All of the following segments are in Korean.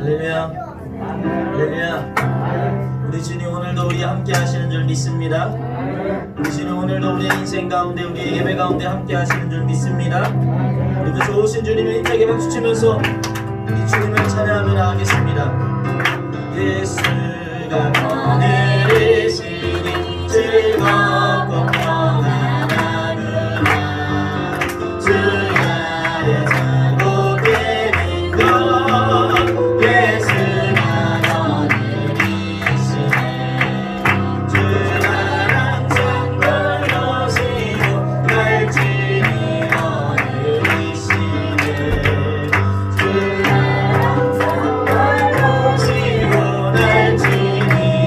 할렐루야. 할렐루야. 우리 주님 오늘도 우리 함께 하시는 줄 믿습니다. 우리 주님 오늘도 우리의 인생 가운데 우리의 예배 가운데 함께 하시는 줄 믿습니다. 우리 그 좋으신 주님의 힘차게 박수 치면서 이 주님을 찬양하며 나가겠습니다. 예수가 거느리시니 즐겁고 평안하구나. 주야의 자고되는 것 예수가 거느리시네. 주가 항상 걸으시고 날진히 거느리시네. 주가 항상 걸으시고 날진히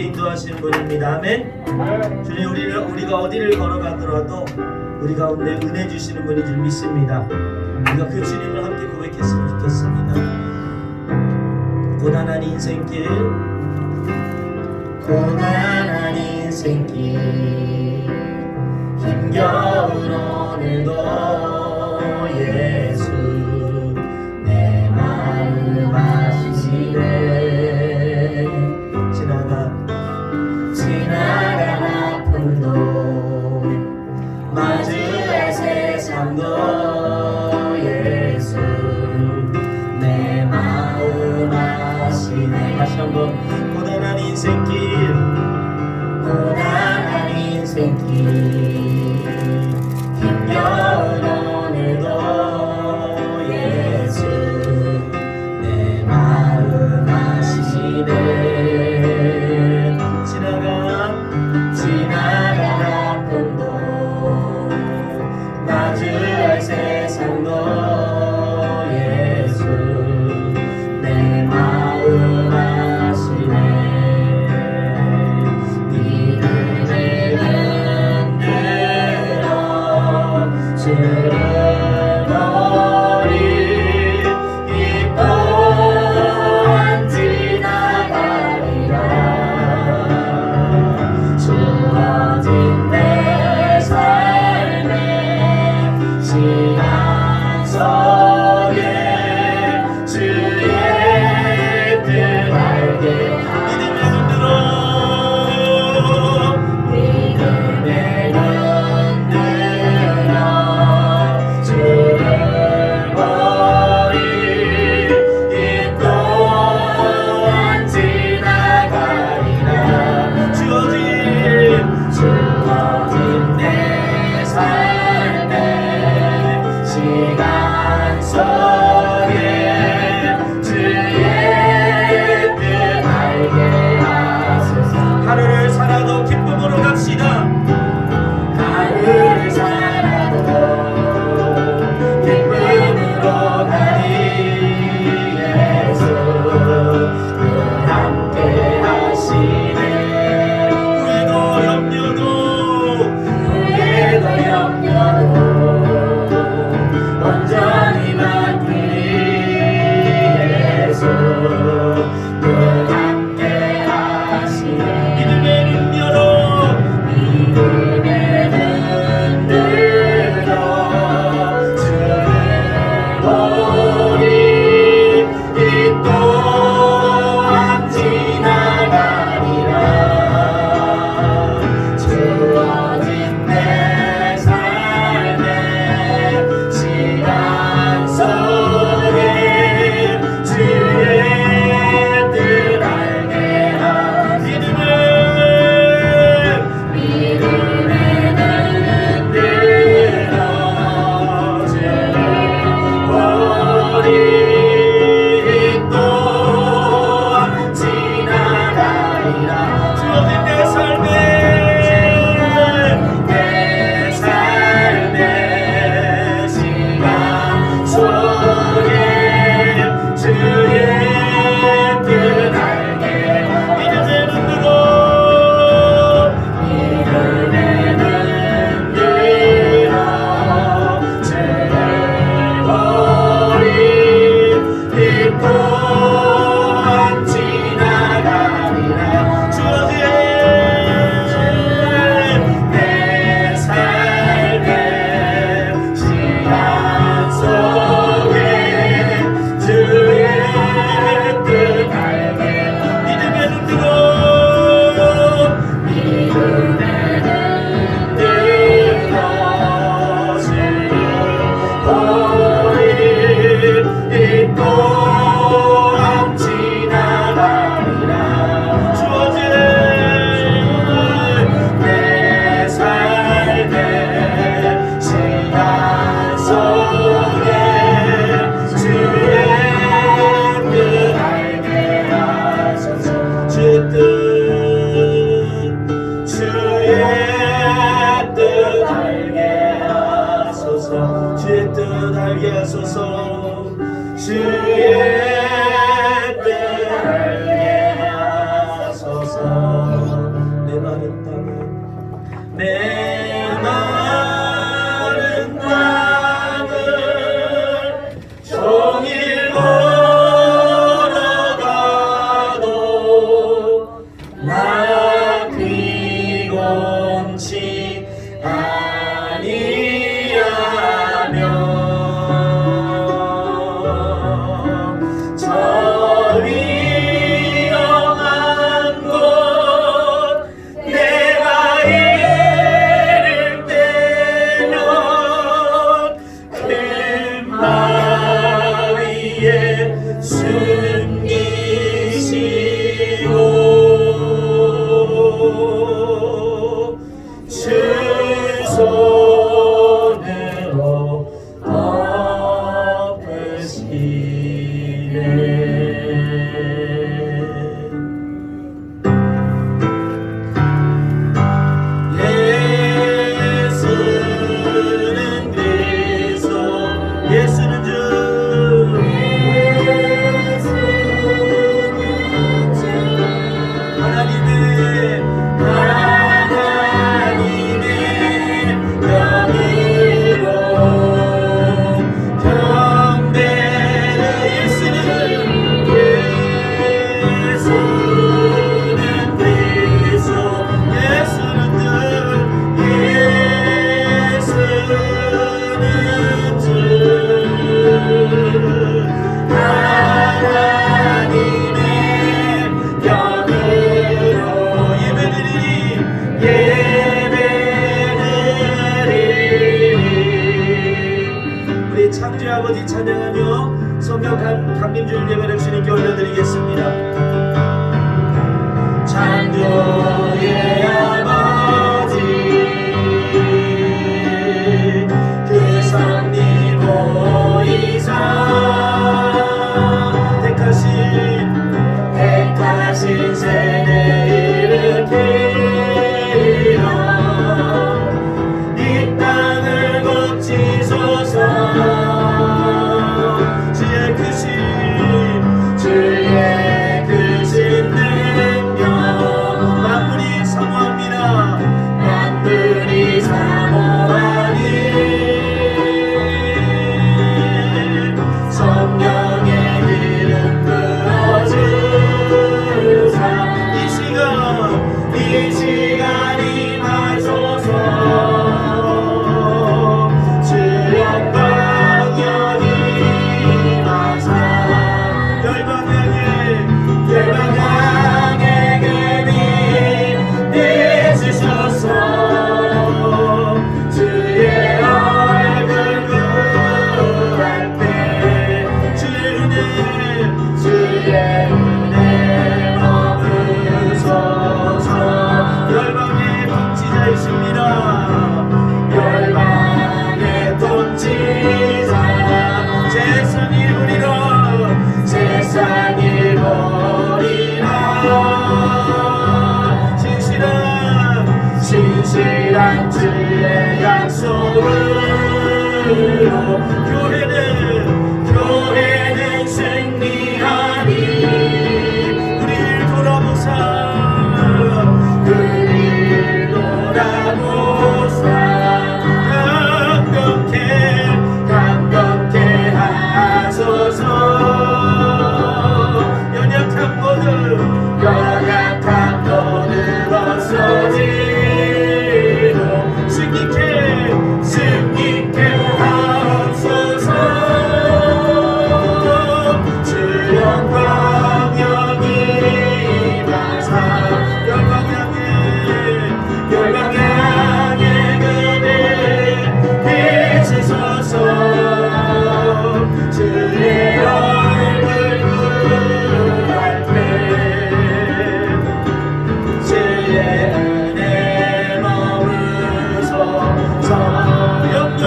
가운데 인도하시는 분입니다. 아멘. 주님, 우리가 어디를 걸어가더라도 우리 가운데 은혜 주시는 분인 줄 믿습니다. 우리가 그 주님을 함께 고백했으면 좋겠습니다. 고단한 인생길, 고단한 인생길, 힘겨운 오늘도 예수 내 마음 아시네. 지나간 아픔도 마주할 세상도 예수 내 마음 아시네. 다시 한번. 고단한 인생길, 고단한 인생길, 힘겨운 오늘도 예수 내 마음 아시네. 지나간 아픔도 마주할 세상도 예수 내 마음 아시네. 믿음을 흔들 주님께 올려드리겠습니다. 창조의 아버지 그 섭리 보이사 택하신 세대 일으키려 이 땅을 고치소서. 주의 크신 능력 만물이 사모합니다. 만물이 사모하니 성령의 기름 부어주사 이 시간 임하소서. 주의 영광이 임하사 열방향의 금이 비추소서. 주의 얼굴 구할 때 주의 은혜 머무소서. 열방의 통치자이십니다. 열방의 통치자 세상을 보리라 세상을 보리라. 신실한 주의 약속으로 교회는 승리하니 우리를 돌아보사 감격해 하소서. 연약한 모든 벗어지고 승리케 하옵소서. 주 영광 여기 임하사 열방향의 그늘 비추소서. 주의 얼굴 구할 때 주의 은혜 머무소서. 영광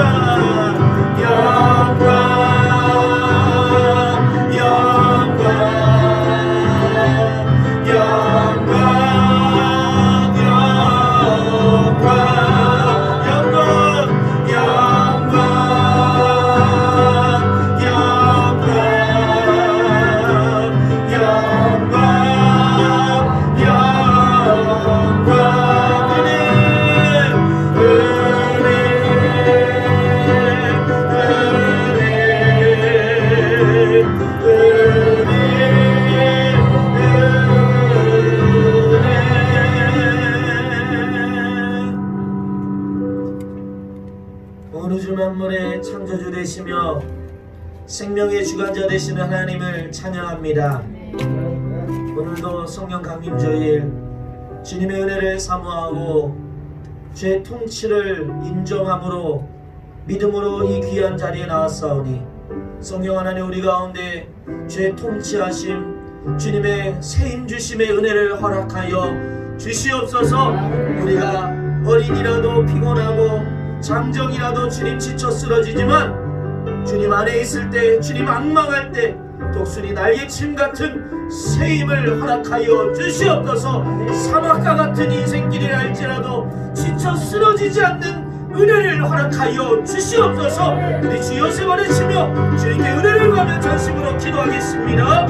어느 주 만물의 창조주 되시며 생명의 주관자 되시는 하나님을 찬양합니다. 오늘도 성령 강림주일 주님의 은혜를 사모하고 죄 통치를 인정함으로 믿음으로 이 귀한 자리에 나왔사오니 성령 하나님 우리 가운데 죄 통치하심 주님의 세임 주심의 은혜를 허락하여 주시옵소서. 우리가 어린이라도 피곤하고 장정이라도 주님 지쳐 쓰러지지만 주님 안에 있을 때 주님 악망할 때 독수리 날개침 같은 세임을 허락하여 주시옵소서. 사막과 같은 인생길이라 할지라도 지쳐 쓰러지지 않는 은혜를 허락하여 주시옵소서. 우리 주 요셉 안에 치며 주님께 은혜를 구하며 전심으로 기도하겠습니다.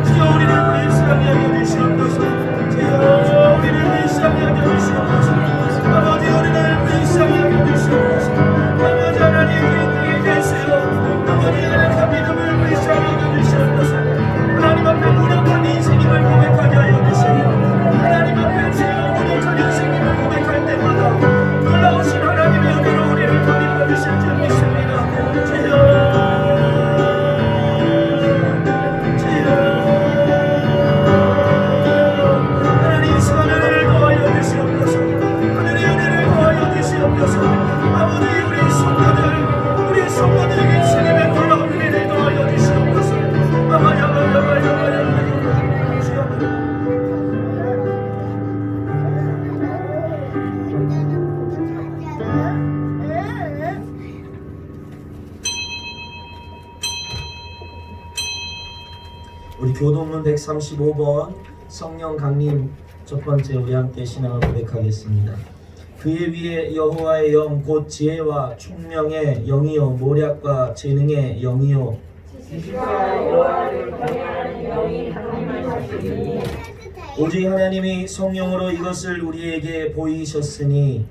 주여 우리를 불쌍히 여겨 주시옵소서. 주여 교동문 135번 성령 강림 첫 번째 우리 함께 신앙을 고백하겠습니다. 그의 위에 여호와의 영 곧 지혜와 총명의 영이요 모략과 재능의 영이요 오직 하나님이 성령으로 이것을 우리에게 보이셨으니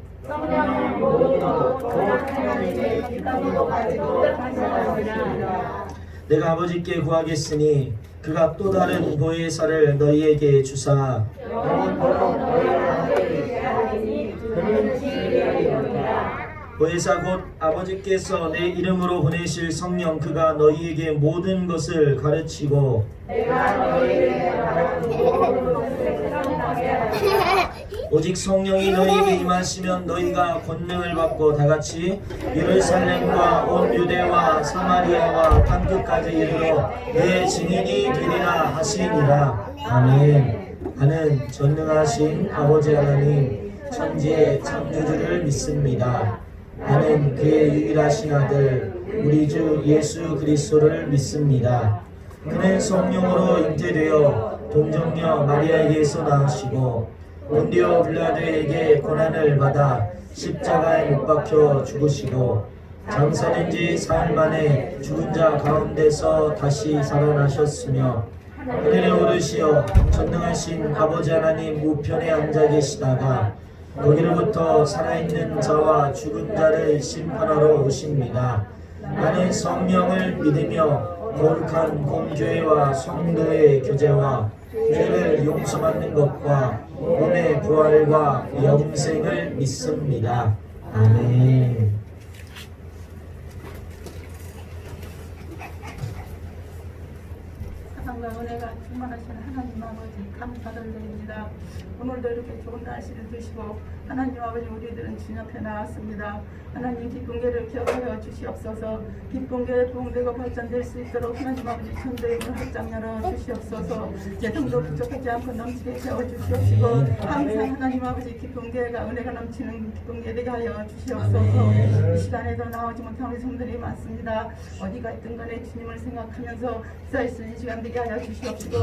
내가 아버지께 구하겠으니 그가 또 다른 보혜사를 너희에게 주사 보혜사 곧 아버지께서 내 이름으로 보내실 성령 그가 너희에게 모든 것을 가르치고 오직 성령이 너희에게 임하시면 너희가 권능을 받고 다같이 예루살렘과 온 유대와 사마리아와 땅끝까지 이르러 내 증인이 되리라 하시니라. 아멘. 나는 전능하신 아버지 하나님 천지의 창조주를 믿습니다. 나는 그의 유일하신 아들 우리 주 예수 그리스도를 믿습니다. 그는 성령으로 잉태되어 동정녀 마리아에게서 나으시고 본디오 빌라도에게 고난을 받아 십자가에 못 박혀 죽으시고 장사된 지 사흘 만에 죽은 자 가운데서 다시 살아나셨으며 하늘에 오르시어 전능하신 아버지 하나님 우편에 앉아 계시다가 거기로부터 살아있는 자와 죽은 자를 심판하러 오십니다. 나는 성령을 믿으며 거룩한 공교회와 성도의 교제와 죄를 용서받는 것과 몸의 부활과 영생을 믿습니다. 아멘. 사랑과 은혜가 충만하신 하나님 아버지 감사를 드립니다. 오늘도 이렇게 좋은 날씨를 주시고 하나님 아버지 우리들은 주님 앞에 나왔습니다. 하나님 기쁜 교회를 기억하여 주시옵소서. 기쁜 교회 부흥되고 발전될 수 있도록 하나님 아버지 천도의 문을 활짝 열어 주시옵소서. 재정도 부족하지 않고 넘치게 채워 주시옵시고 항상 하나님 아버지 기쁜 교회가 은혜가 넘치는 기쁜 교회 되게 하여 주시옵소서. 이 시간에도 나오지 못한 우리 성들이 많습니다. 어디가 있든 간에 주님을 생각하면서 기사있을 이 시간 되게 하여 주시옵시고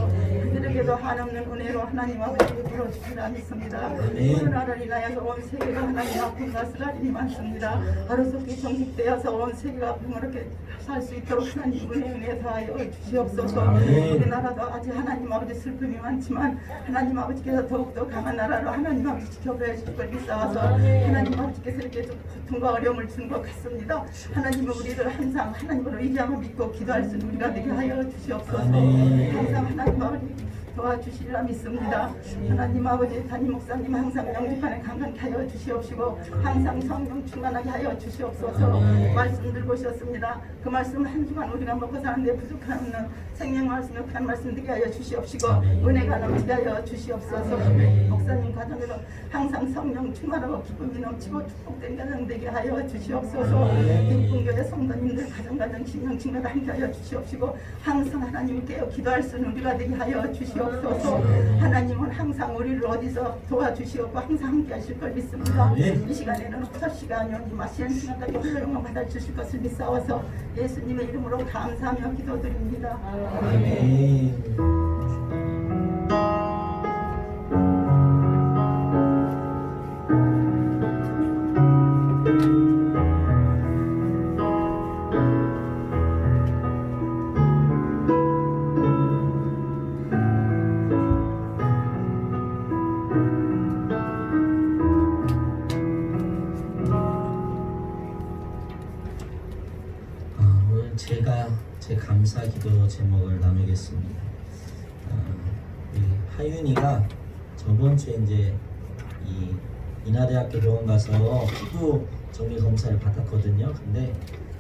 그들에게도 한없는 은혜로 하나님 아버지 불어주시라 믿습니다. 오늘날을 인하여서 온 세계가 하나님 아픈 가스라림이 많습니다. 하루속히 정식되어서 온 세계가 평화롭게 살 수 있도록 하나님 은혜 다하여 주시옵소서. 우리나라도 아직 하나님 아버지 슬픔이 많지만 하나님 아버지께서 더욱더 강한 나라로 하나님 아버지 지켜봐야 주실 걸 믿사와서 하나님 아버지께서 이렇게 고통과 어려움을 주는 것 같습니다. 하나님은 우리를 항상 하나님으로 의지하고 믿고 기도할 수 있는 우리가 되게 하여 주시옵소서. 항상 하나님 아버지 도와주시리라 믿습니다. 하나님 아버지 담임 목사님 항상 명집안에 강건케 하여 주시옵시고 항상 성령 충만하게 하여 주시옵소서. 말씀 들고 오셨습니다. 그 말씀 한 주간 우리가 먹고 사는데 부족한 없는 생명 말씀 역한 말씀 되게 하여 주시옵시고 은혜가 넘치게 하여 주시옵소서. 목사님 가정에도 항상 성령 충만하고 기쁨이 넘치고 축복된 가정 되게 하여 주시옵소서. 기쁨교회 성도님들 가정 신령친구가 함께 하여 주시옵시고 항상 하나님께 기도할 수 있는 우리가 되게 하여 주시옵소서. 하나님은 항상 우리를 어디서 도와주시옵고 항상 함께 하실 걸 믿습니다. 이 시간에는 첫 시간이오니 마시는 시간까지 홀로 영광 받아 주실 것을 믿사와서 예수님의 이름으로 감사하며 기도드립니다. 아멘. 오늘 제가 제 감사기도 제목을 나누겠습니다. 하윤이가 저번 주에 이제 이 인하대학교 병원 가서 피부 정밀 검사를 받았거든요. 근데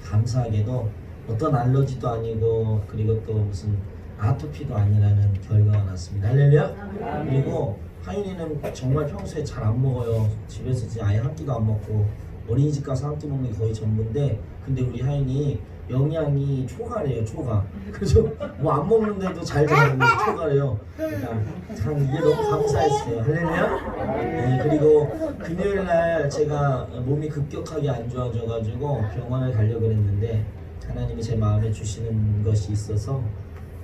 감사하게도 어떤 알러지도 아니고 그리고 또 무슨 아토피도 아니라는 결과가 났습니다. 할렐루야. 그리고 하윤이는 정말 평소에 잘 안 먹어요. 집에서 이제 아예 한 끼도 안 먹고 어린이집 가서 한 끼 먹는 게 거의 전부인데 근데 우리 하윤이 영양이 초과래요. 초과. 그래서 뭐 안 먹는데도 잘 자라는데 초과래요. 그러니까 참 이게 너무 감사했어요. 할렐루야. 네, 그리고 금요일날 제가 몸이 급격하게 안 좋아져가지고 병원을 가려고 했는데 하나님이 제 마음에 주시는 것이 있어서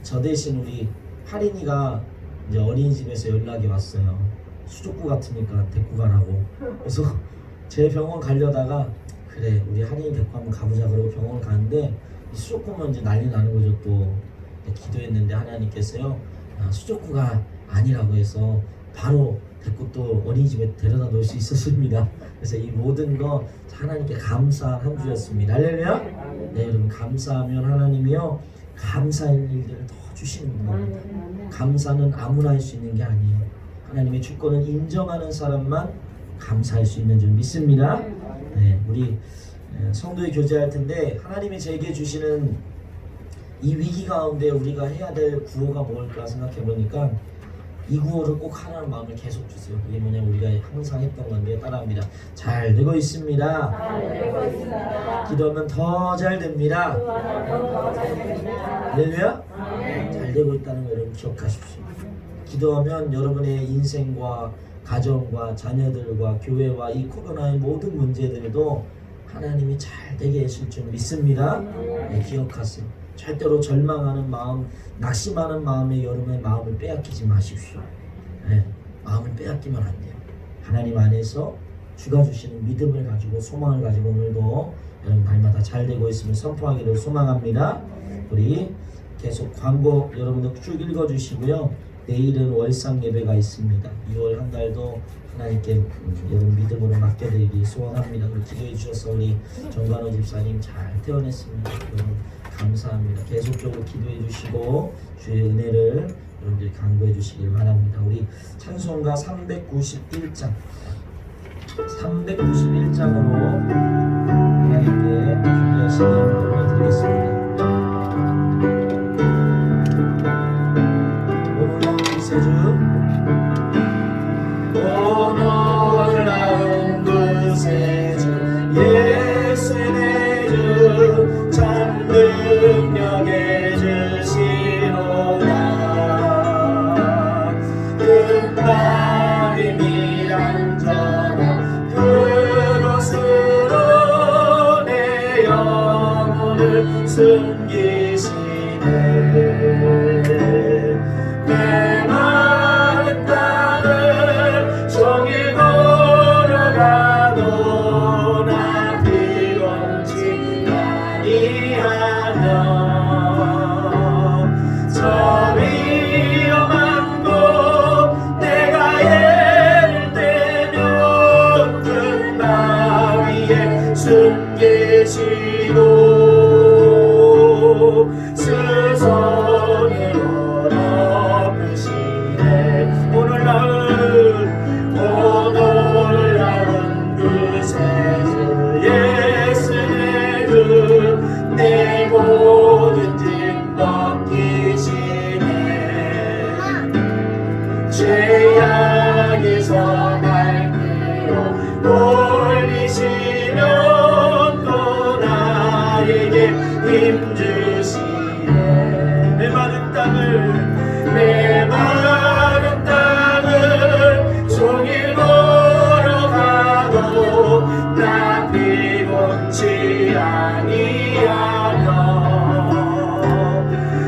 저 대신 우리 할인이가 이제 어린이집에서 연락이 왔어요. 수족구 같으니까 데리고 가라고. 그래서 제 병원 가려다가 그래 우리 할인이 데리고 한번 가보자 그러고 병원 가는데 이 수족구면 이제 난리 나는 거죠. 또 기도했는데 하나님께서요 수족구가 아니라고 해서 바로 데리고 또 어린이집에 데려다 놓을 수 있었습니다. 그래서 이 모든 거 하나님께 감사한 한 주였습니다. 할렐루야. 네 여러분 감사하면 하나님이요 감사할 일들을 더 주시는 겁니다. 감사는 아무나 할 수 있는 게 아니에요. 하나님의 주권을 인정하는 사람만 감사할 수 있는 줄 믿습니다. 네, 우리 성도의 교제할 텐데 하나님이 제게 주시는 이 위기 가운데 우리가 해야 될 구호가 뭘까 생각해 보니까 이 구호를 꼭 하라는 마음을 계속 주세요. 그게 뭐냐면 우리가 항상 했던 건데 따라합니다. 잘 되고 있습니다. 기도하면 더 잘 됩니다. 할렐루야. 잘 되고 있다는 걸 여러분 기억하십시오. 기도하면 여러분의 인생과 가정과 자녀들과 교회와 이 코로나의 모든 문제들도 하나님이 잘 되게 하실 줄 믿습니다. 네, 기억하세요. 절대로 절망하는 마음, 낙심하는 마음에 여러분의 마음을 빼앗기지 마십시오. 네, 마음을 빼앗기면 안 돼요. 하나님 안에서 주가 주시는 믿음을 가지고 소망을 가지고 오늘도 여러분 날마다 잘 되고 있음을 선포하기를 소망합니다. 우리 계속 광고 여러분들 쭉 읽어주시고요. 내일은 월상 예배가 있습니다. 2월 한 달도 하나님께 여러분 믿음으로 맡겨드리기 소원합니다. 우리 기도해 주셔서 우리 정관호 집사님 잘 태어났습니다. 여러분 감사합니다. 계속적으로 기도해 주시고 주의 은혜를 여러분들이 간구해 주시길 바랍니다. 우리 찬송가 391장 391장으로 하나님께 준비하신 예물을 드리겠습니다. 놀라운 구세주 예수 내 주 참 능력에 주시노라 금방임이란 전하 그것으로 내 영혼을 숨기시네 내 마른 땅을 종일 걸어가도 나 피곤치 아니하며 저 위험한 곳 내가 예를 때면 큰 바위에 숨기시고 스손으로 덮으시네 놀라운 구세주 예수 내 주 내 모든 짐 벗기시네 죄악에서 날 끌어 올리시면 또 나에게 힘 주시네 내 마른 땅을 종일 걸어가도 나 피곤치 아니하며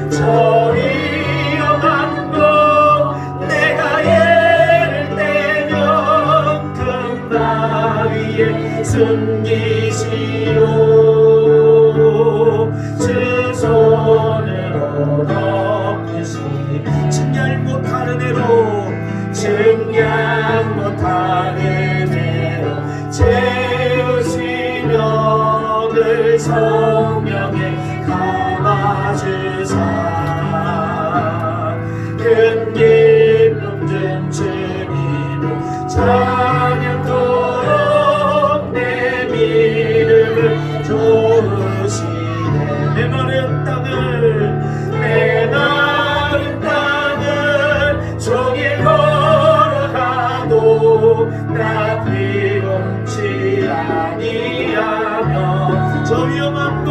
저 위험한 곳 내가 예를 때면 큰 바위에 숨기시오 주 손으로 덮으시 측량 못하는 애로 채우시며 늘 성령에 감아주사 큰 기쁨 준 주님을 찬양토록 내 믿음을 도우시네 내 마른 땅을 종일 걸어가도 나 피곤치 아니하며 저 위험한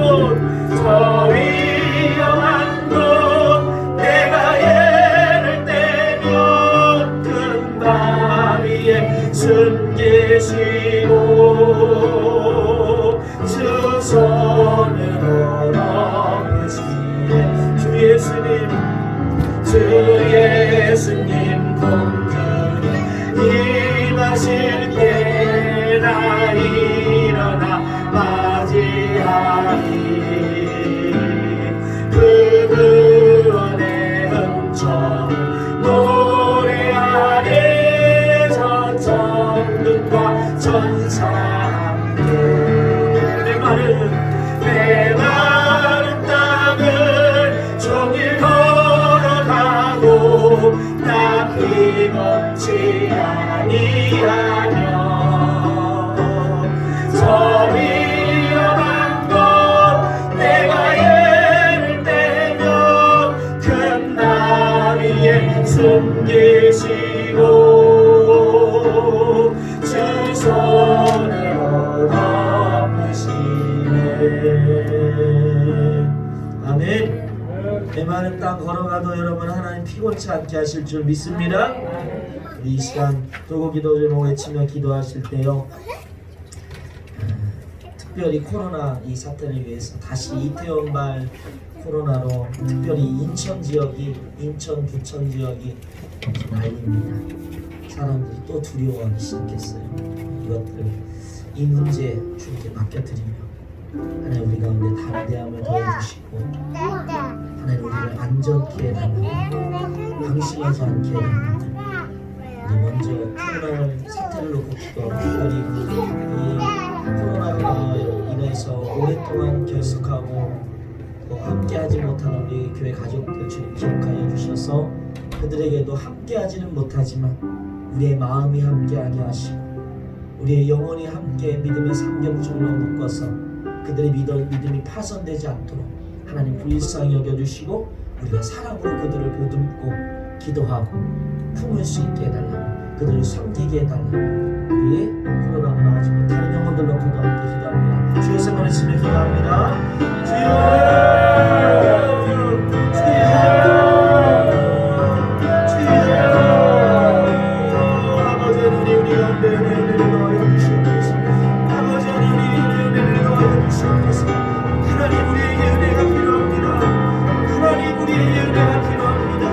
곳 내가 예를 때면 큰 바위에 숨기시고 주 손으로 덮으시네 주 예수님 주 예수님 본주님 임하실 때나 일어나 맞이하리. 그 구원의 은총 노래하리. 저 천군과 천사 함께 내 마른 땅을 종일 걸어가고 나 힘없지 아니하며 저 위험한 곳 내가 예를 떼면 큰 나위에 숨기시고 주 손으로 덮으시네. 아멘. 메마른 땅 걸어가도 여러분 하나님 피곤치 않게 하실 줄 믿습니다. 우리 이 시간 돌고기도 좀 외치며 기도하실 때요, 특별히 코로나 이 사태를 위해서 다시 이태원발 코로나로 특별히 인천 지역이, 인천 부천 지역이 난립니다. 사람들이 또 두려워하기 시작했어요. 이것들, 이 문제 주님께 맡겨드리며 하나님 우리 가운데 담대함을 더해주시고 하나님 우리를 안전케 해달라고, 방심하지 않게 해달라고. 우리 먼저 코로나 사태를 놓고 기도하고, 특별히 이 코로나로 인해서 오랫동안 결석하고 또 함께하지 못한 우리 교회 가족들 주님 기억하여 주셔서 그들에게도 함께하지는 못하지만 우리의 마음이 함께하게 하시고 우리의 영혼이 함께 믿음의 삼겹줄로 묶어서 그들의 믿음이 파손되지 않도록 하나님 불쌍히 여겨주시고 우리가 사랑으로 그들을 보듬고 기도하고 품을 수 있게 해달라고, 그들을 섬기게 해달라고, 우리의 코로나가 나오지 못하는 영혼들 놓고도 함께 기도합니다. 주의 성만을 치며 기도합니다. 주여, 주여, 주여. 아버지 하나님 우리 가운데 은혜를 더하여 주시옵소서. 아버지 하나님 우리 은혜를 더하여 주시옵소서. 하나님 우리에게 은혜가 필요합니다. 하나님 우리에게 은혜가 필요합니다.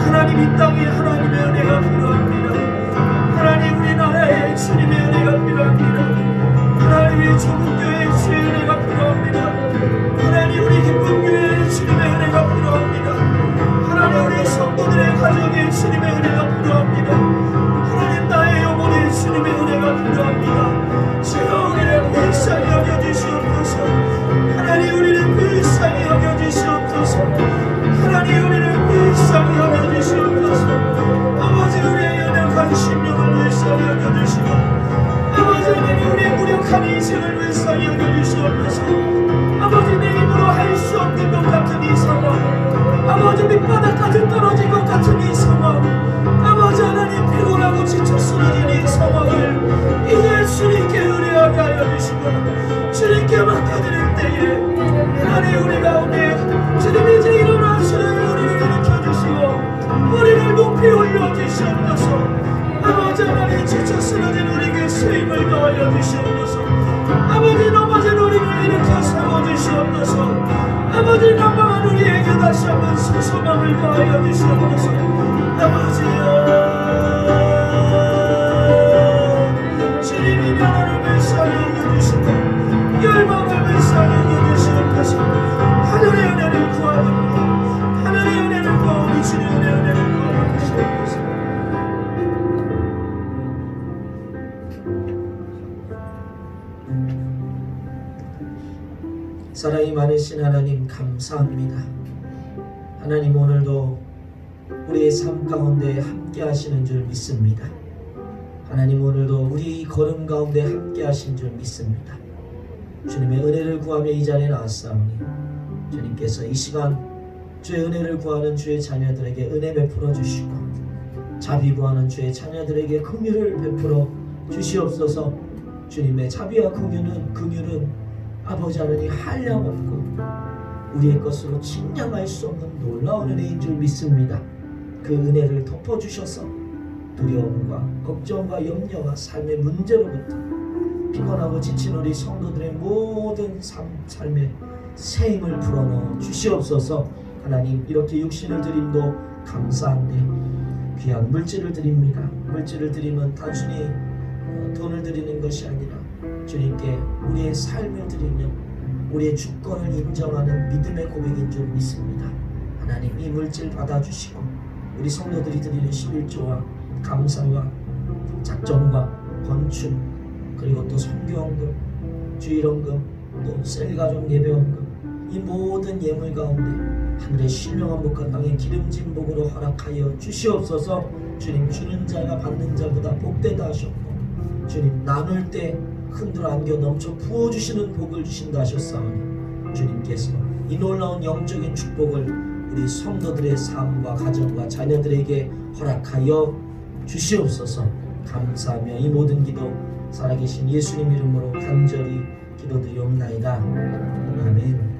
하나님 이 땅에 하나님의 은혜가 필요합니다. 하나님 우리나라에 주님의 은혜가 필요합니다. 하나님 우리 조국 교회에 주의 은혜가 필요합니다. 하나님 우리 기쁜 교회에 주님의 은혜가 필요합니다. 하나님 우리 성도들의 가정에 주님의 은혜가 필요합니다. 하나님 나의 영혼에 주님의 은혜가 필요합니다. 주여 우리를 불쌍히 여겨주시옵소서. 하나님 우리를 불쌍히 여겨주시옵소서. 하나님 우리를 불쌍히 여겨주시옵소서. 아버지 우리의 연약한 심령을 불쌍히 여겨주시고 아버지 하나님 우리의 무력한 인생을 불쌍히 여겨주시옵소서. 아버지 내 힘으로 할 수 없는 것 같은 이 상황, 아버지 밑바닥까지 떨어진 것 같은 이 상황, 아버지 하나님 피곤하고 지쳐 쓰러진 이 상황을 이제 주님께 의뢰하게 하여 주시고 주님께 맡겨드릴 때에 하나님 우리 가운데 주님이 이제 일어나시는 우리를 일으켜주시고 우리를 높이 올려주시옵소서. 아버지 하나님 지쳐 쓰러진 우리에게 수임을 더하여 주시옵소서. 아버지 넘어진 우리를 일으켜 세워주시옵소서. 아버지 난방한 우리에게 다시 한번 소소함을 더하여 주시옵소서. 아버지여 주님이 나라를 불쌍히 여겨주시고 열방을 불쌍히 여겨주시옵소서. 하늘의 은혜를 구하옵니다. 하늘의 은혜를 구하오니 주님의 은혜를 구하여 주시옵소서. 사랑이 많으신 하나님 감사합니다. 하나님 오늘도 우리의 삶 가운데 함께 하시는 줄 믿습니다. 하나님 오늘도 우리 걸음 가운데 함께 하신 줄 믿습니다. 주님의 은혜를 구하며 이 자리에 나왔사오니 주님께서 이 시간 주의 은혜를 구하는 주의 자녀들에게 은혜 베풀어 주시고 자비 구하는 주의 자녀들에게 긍휼을 베풀어 주시옵소서. 주님의 자비와 긍휼은 아버지 하나님 한량없고 우리의 것으로 측량할 수 없는 놀라운 은혜인 줄 믿습니다. 그 은혜를 덮어주셔서 두려움과 걱정과 염려와 삶의 문제로부터 피곤하고 지친 우리 성도들의 모든 삶에 새 힘을 불어넣어 주시옵소서. 하나님 이렇게 육신을 드림도 감사한데 귀한 물질을 드립니다. 물질을 드리면 단순히 돈을 드리는 것이 아니라 주님께 우리의 삶을 드리며 우리의 주권을 인정하는 믿음의 고백인 줄 믿습니다. 하나님 이 물질 받아주시고 우리 성도들이 드리는 11조와 감사와 작정과 건축 그리고 또 선교헌금 주일헌금 또 셀가족 예배헌금 이 모든 예물 가운데 하늘의 신령한 복과 땅의 기름진 복으로 허락하여 주시옵소서. 주님 주는 자가 받는 자보다 복되다 하셨고 주님 나눌 때 흔들어 안겨 넘쳐 부어주시는 복을 주신다 하셨사오니 주님께서 이 놀라운 영적인 축복을 우리 성도들의 삶과 가정과 자녀들에게 허락하여 주시옵소서. 감사하며 이 모든 기도 살아계신 예수님 이름으로 간절히 기도드리옵나이다. 아멘.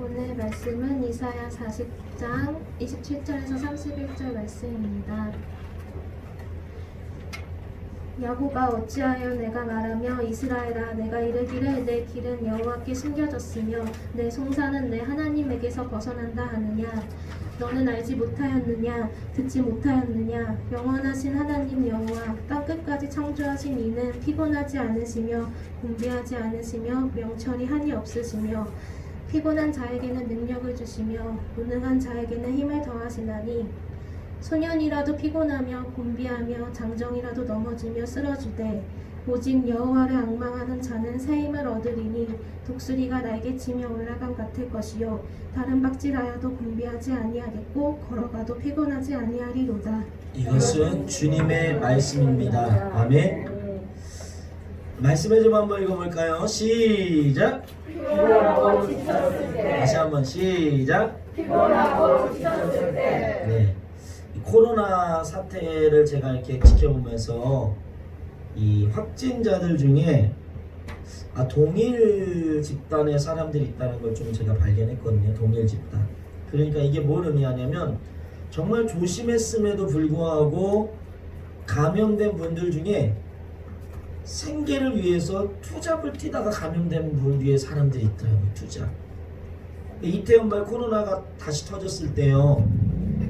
오늘 말씀은 이사야 40장 27절에서 31절 말씀입니다. 야곱아 어찌하여 내가 말하며 이스라엘아 내가 이르기를 내 길은 여호와께 숨겨졌으며 내 송사는 내 하나님에게서 벗어난다 하느냐. 너는 알지 못하였느냐 듣지 못하였느냐. 영원하신 하나님 여호와 땅끝까지 창조하신 이는 피곤하지 않으시며 곤비하지 않으시며 명철이 한이 없으시며 피곤한 자에게는 능력을 주시며 무능한 자에게는 힘을 더하시나니 소년이라도 피곤하며 곤비하며 장정이라도 넘어지며 쓰러지되 오직 여호와를 앙망하는 자는 새 힘을 얻으리니 독수리가 날개치며 올라감 같을 것이요 다른 박질하여도 곤비하지 아니하겠고 걸어가도 피곤하지 아니하리로다. 이것은 주님의 말씀입니다. 아멘. 말씀을 좀 한번 읽어볼까요? 시작. 피곤하고 지쳤을 때 다시 한번 시작. 피곤하고 지쳤을 때 네, 이 코로나 사태를 제가 이렇게 지켜보면서 이 확진자들 중에 동일 집단의 사람들이 있다는 걸 좀 제가 발견했거든요. 동일 집단. 그러니까 이게 뭘 의미하냐면 정말 조심했음에도 불구하고 감염된 분들 중에 생계를 위해서 투잡을 뛰다가 감염된 분 위에 사람들이 있더라고요. 투잡. 이태원발 코로나가 다시 터졌을 때요,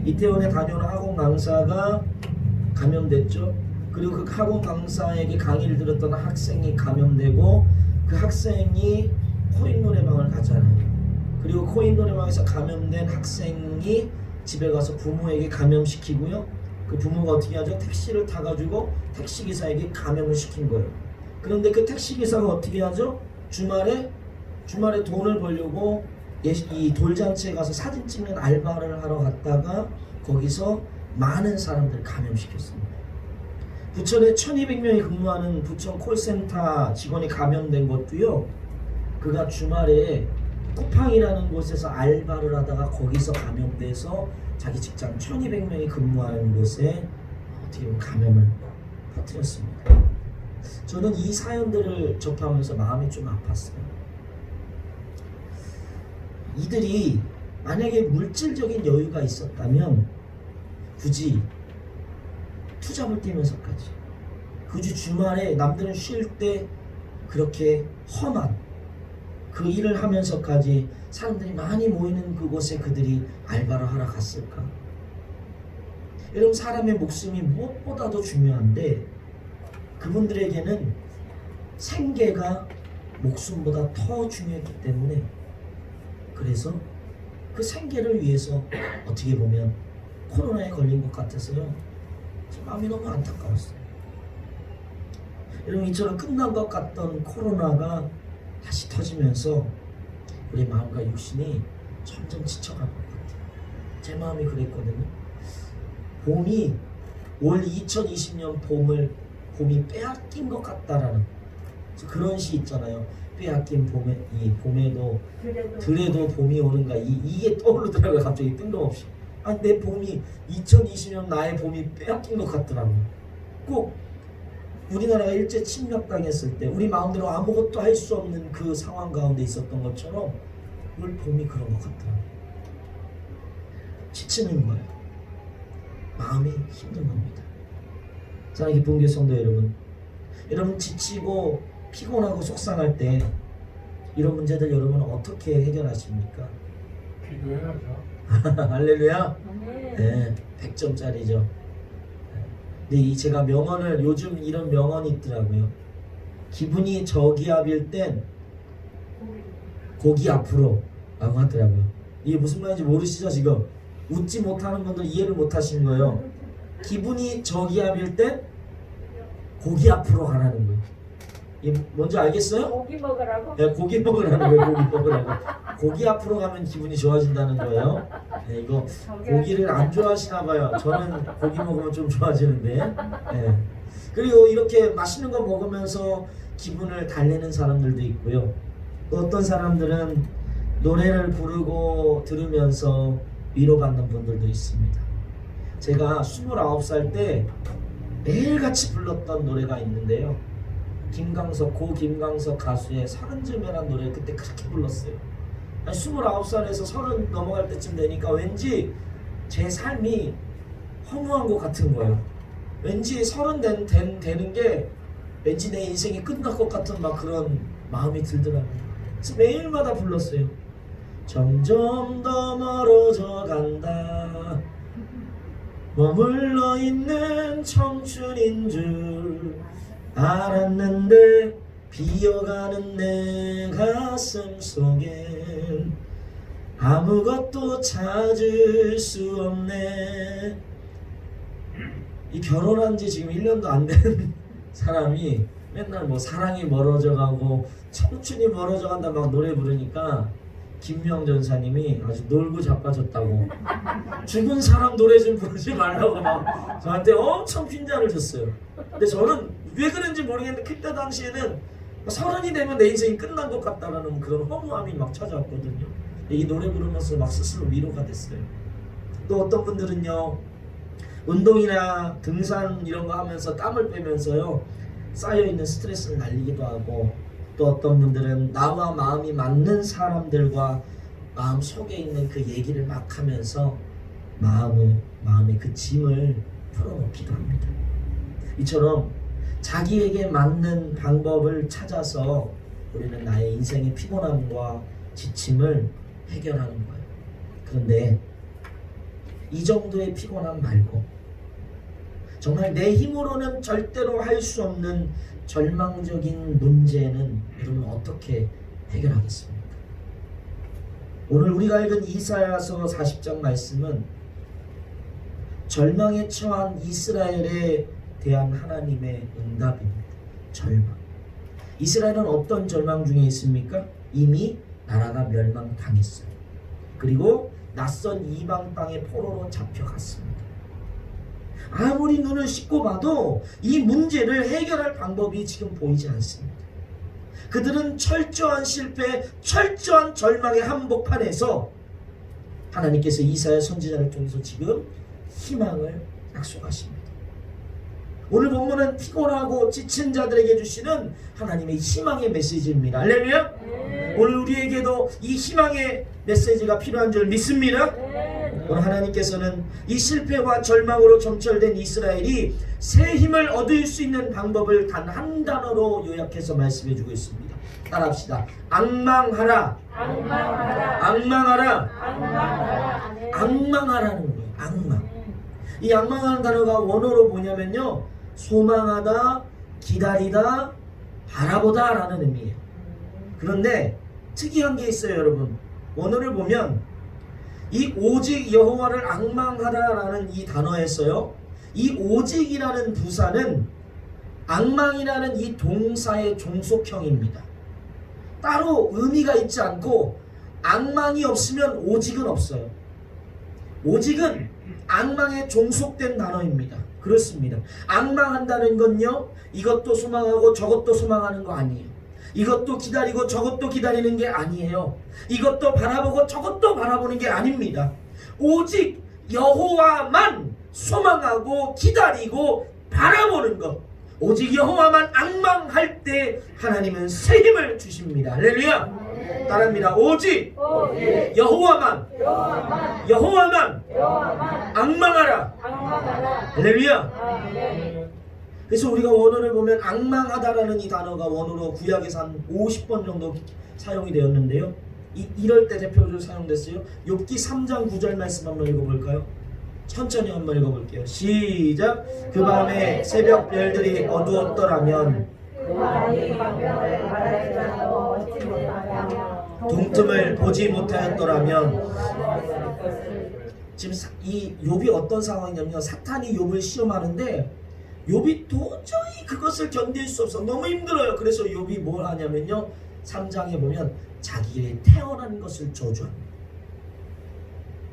이태원에 다녀오는 학원 강사가 감염됐죠. 그리고 그 학원 강사에게 강의를 들었던 학생이 감염되고 그 학생이 코인 노래방을 가잖아요. 그리고 코인 노래방에서 감염된 학생이 집에 가서 부모에게 감염시키고요. 그 부모가 어떻게 하죠? 택시를 타가지고 택시기사에게 감염을 시킨 거예요. 그런데 그 택시기사가 어떻게 하죠? 주말에 돈을 벌려고 이 돌잔치에 가서 사진 찍는 알바를 하러 갔다가 거기서 많은 사람들을 감염시켰습니다. 부천에 1200명이 근무하는 부천 콜센터 직원이 감염된 것도요, 그가 주말에 쿠팡이라는 곳에서 알바를 하다가 거기서 감염돼서 자기 직장 1200명이 근무하는 곳에 어떻게 보면 감염을 퍼뜨렸습니다. 저는 이 사연들을 접하면서 마음이 좀 아팠어요. 이들이 만약에 물질적인 여유가 있었다면 굳이 투잡을 뛰면서까지, 굳이 주말에 남들은 쉴 때 그렇게 험한 그 일을 하면서까지 사람들이 많이 모이는 그곳에 그들이 알바를 하러 갔을까? 여러분, 사람의 목숨이 무엇보다도 중요한데 그분들에게는 생계가 목숨보다 더 중요했기 때문에, 그래서 그 생계를 위해서 어떻게 보면 코로나에 걸린 것 같아서요, 제 마음이 너무 안타까웠어요. 여러분, 이처럼 끝난 것 같던 코로나가 다시 터지면서 우리 마음과 육신이 점점 지쳐가는 것 같아요. 제 마음이 그랬거든요. 올 2020년 봄이 빼앗긴 것 같다라는 그런 시 있잖아요. 빼앗긴 봄에도 들에도 봄이 오는가, 이게 떠오르더라고요. 갑자기 뜬금없이. 내 봄이 2020년 나의 봄이 빼앗긴 것 같더라고요. 꼭 우리나라가 일제 침략당했을 때 우리 마음대로 아무것도 할 수 없는 그 상황 가운데 있었던 것처럼 올 봄이 그런 것 같더라고요. 지치는 거예요. 마음이 힘든 겁니다. 사랑하는 기쁨교회 성도 여러분, 지치고 피곤하고 속상할 때 이런 문제들 여러분 어떻게 해결하십니까? 기도해야죠. 할렐루야. 네, 100점짜리죠. 근데 제가 명언을 요즘 이런 명언이 있더라고요. 기분이 저기압일 땐 고기 앞으로 라고 하더라고요. 이게 무슨 말인지 모르시죠? 지금 웃지 못하는 분들 이해를 못 하시는 거예요. 기분이 저기압일 땐 고기 앞으로 가라는 거예요. 이게 뭔지 알겠어요? 고기 먹으라고? 네, 고기 먹으라는 거예요. 고기 먹으라고. 고기 앞으로 가면 기분이 좋아진다는 거예요. 네, 이거 고기를 안 좋아하시나 봐요. 저는 고기 먹으면 좀 좋아지는데. 네. 그리고 이렇게 맛있는 거 먹으면서 기분을 달래는 사람들도 있고요. 또 어떤 사람들은 노래를 부르고 들으면서 위로받는 분들도 있습니다. 제가 29살 때 매일같이 불렀던 노래가 있는데요. 고 김광석 가수의 서른쯤이라는 노래 그때 그렇게 불렀어요. 29살에서 30 넘어갈 때쯤 되니까 왠지 제 삶이 허무한 것 같은 거예요. 왠지 30 되는 게 왠지 내 인생이 끝날 것 같은 막 그런 마음이 들더라고요. 그래서 매일마다 불렀어요. 점점 더 멀어져 간다. 머물러 있는 청춘인 줄 알았는데 비어가는 내 가슴 속엔 아무것도 찾을 수 없네. 이 결혼한 지 지금 1년도 안 된 사람이 맨날 뭐 사랑이 멀어져 가고 청춘이 멀어져 간다 막 노래 부르니까 김명 전사님이 아주 놀고 자빠졌다고 죽은 사람 노래 좀 부르지 말라고 막 저한테 엄청 핀잔을 줬어요. 근데 저는 왜 그런지 모르겠는데 그때 당시에는 30이 되면 내 인생이 끝난 것 같다라는 그런 허무함이 막 찾아왔거든요. 이 노래 부르면서 막 스스로 위로가 됐어요. 또 어떤 분들은요, 운동이나 등산 이런 거 하면서 땀을 빼면서요 쌓여있는 스트레스를 날리기도 하고, 또 어떤 분들은 나와 마음이 맞는 사람들과 마음 속에 있는 그 얘기를 막 하면서 마음의 그 짐을 풀어놓기도 합니다. 이처럼 자기에게 맞는 방법을 찾아서 우리는 나의 인생의 피곤함과 지침을 해결하는 거예요. 그런데 이 정도의 피곤함 말고 정말 내 힘으로는 절대로 할 수 없는 절망적인 문제는 여러분 어떻게 해결하겠습니까? 오늘 우리가 읽은 이사야서 40장 말씀은 절망에 처한 이스라엘에 대한 하나님의 응답입니다. 절망. 이스라엘은 어떤 절망 중에 있습니까? 이미 나라가 멸망당했어요. 그리고 낯선 이방 땅의 포로로 잡혀갔습니다. 아무리 눈을 씻고 봐도 이 문제를 해결할 방법이 지금 보이지 않습니다. 그들은 철저한 실패, 철저한 절망의 한복판에서 하나님께서 이사야 선지자를 통해서 지금 희망을 약속하십니다. 오늘 본문은 피곤하고 지친 자들에게 주시는 하나님의 희망의 메시지입니다. 할렐루야! 오늘 우리에게도 이 희망의 메시지가 필요한 줄 믿습니다. 오늘 하나님께서는 이 실패와 절망으로 점철된 이스라엘이 새 힘을 얻을 수 있는 방법을 단 한 단어로 요약해서 말씀해 주고 있습니다. 따라합시다. 악망하라. 악망하라. 악망하라. 악망하라. 악망하라는 거예요. 악망. 이 악망하는 단어가 원어로 뭐냐면요, 소망하다, 기다리다, 바라보다 라는 의미예요. 그런데 특이한 게 있어요. 여러분, 원어를 보면 이 오직 여호와를 악망하다라는 이 단어에서요, 이 오직이라는 부사는 악망이라는 이 동사의 종속형입니다. 따로 의미가 있지 않고 악망이 없으면 오직은 없어요. 오직은 악망에 종속된 단어입니다. 그렇습니다. 악망한다는 건요, 이것도 소망하고 저것도 소망하는 거 아니에요. 이것도 기다리고 저것도 기다리는 게 아니에요. 이것도 바라보고 저것도 바라보는 게 아닙니다. 오직 여호와만 소망하고 기다리고 바라보는 것. 오직 여호와만 악망할 때 하나님은 새 힘을 주십니다. 할렐루야. 따라합니다. 오직 여호와만 악망하라. 할렐루야. 그래서 우리가 원어를 보면 앙망하다라는 이 단어가 원어로 구약에서 한 50번 정도 사용이 되었는데요. 이럴 때 대표적으로 사용됐어요. 욥기 3장 9절 말씀 한번 읽어볼까요? 천천히 한번 읽어볼게요. 시작. 그 밤에 새벽 별들이 어두웠더라면 동틈을 보지 못하였더라면. 지금 이 욥이 어떤 상황이냐면 사탄이 욥을 시험하는데 욥이 도저히 그것을 견딜 수 없어 너무 힘들어요. 그래서 욥이 뭘 하냐면요 3장에 보면 자기의 태어난 것을 저주합니다.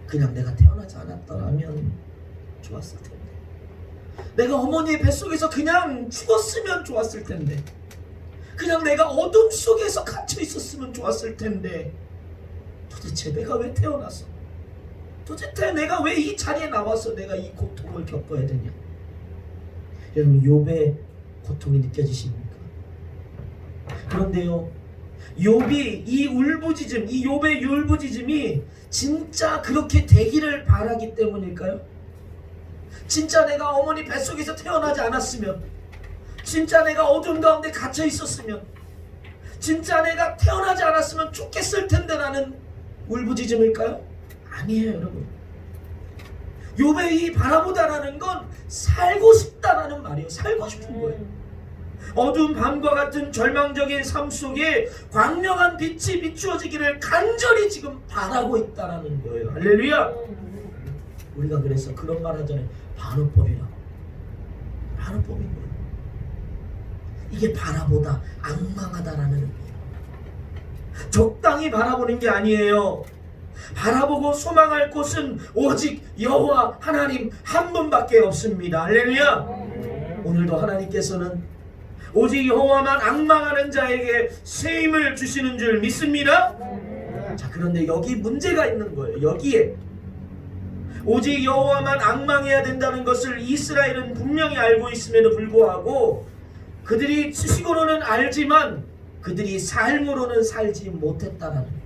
그냥 내가 태어나지 않았더라면 좋았을 텐데, 내가 어머니의 뱃속에서 그냥 죽었으면 좋았을 텐데, 그냥 내가 어둠 속에서 갇혀 있었으면 좋았을 텐데, 도대체 내가 왜 태어났어? 도대체 내가 왜 이 자리에 나와서 내가 이 고통을 겪어야 되냐? 여러분 욥의 고통이 느껴지십니까? 그런데요 욥이 이 울부짖음, 이 욥의 울부짖음이 진짜 그렇게 되기를 바라기 때문일까요? 진짜 내가 어머니 뱃속에서 태어나지 않았으면, 진짜 내가 어둠 가운데 갇혀 있었으면, 진짜 내가 태어나지 않았으면 좋겠을 텐데 라는 울부짖음일까요? 아니에요 여러분. 욥의 이 바라보다라는 건 살고 싶다라는 말이에요. 살고 싶은 거예요. 어두운 밤과 같은 절망적인 삶 속에 광명한 빛이 비추어지기를 간절히 지금 바라고 있다라는 거예요. 할렐루야. 우리가 그래서 그런 말 하잖아요. 반어법이라고. 반어법인 거예요. 이게 바라보다, 악망하다라는 의미예요. 적당히 바라보는 게 아니에요. 바라보고 소망할 곳은 오직 여호와 하나님 한 분밖에 없습니다. 할렐루야. 오늘도 하나님께서는 오직 여호와만 앙망하는 자에게 새 힘을 주시는 줄 믿습니다. 자, 그런데 여기 문제가 있는 거예요. 여기에 오직 여호와만 앙망해야 된다는 것을 이스라엘은 분명히 알고 있음에도 불구하고 그들이 수식으로는 알지만 그들이 삶으로는 살지 못했다라는 거예요.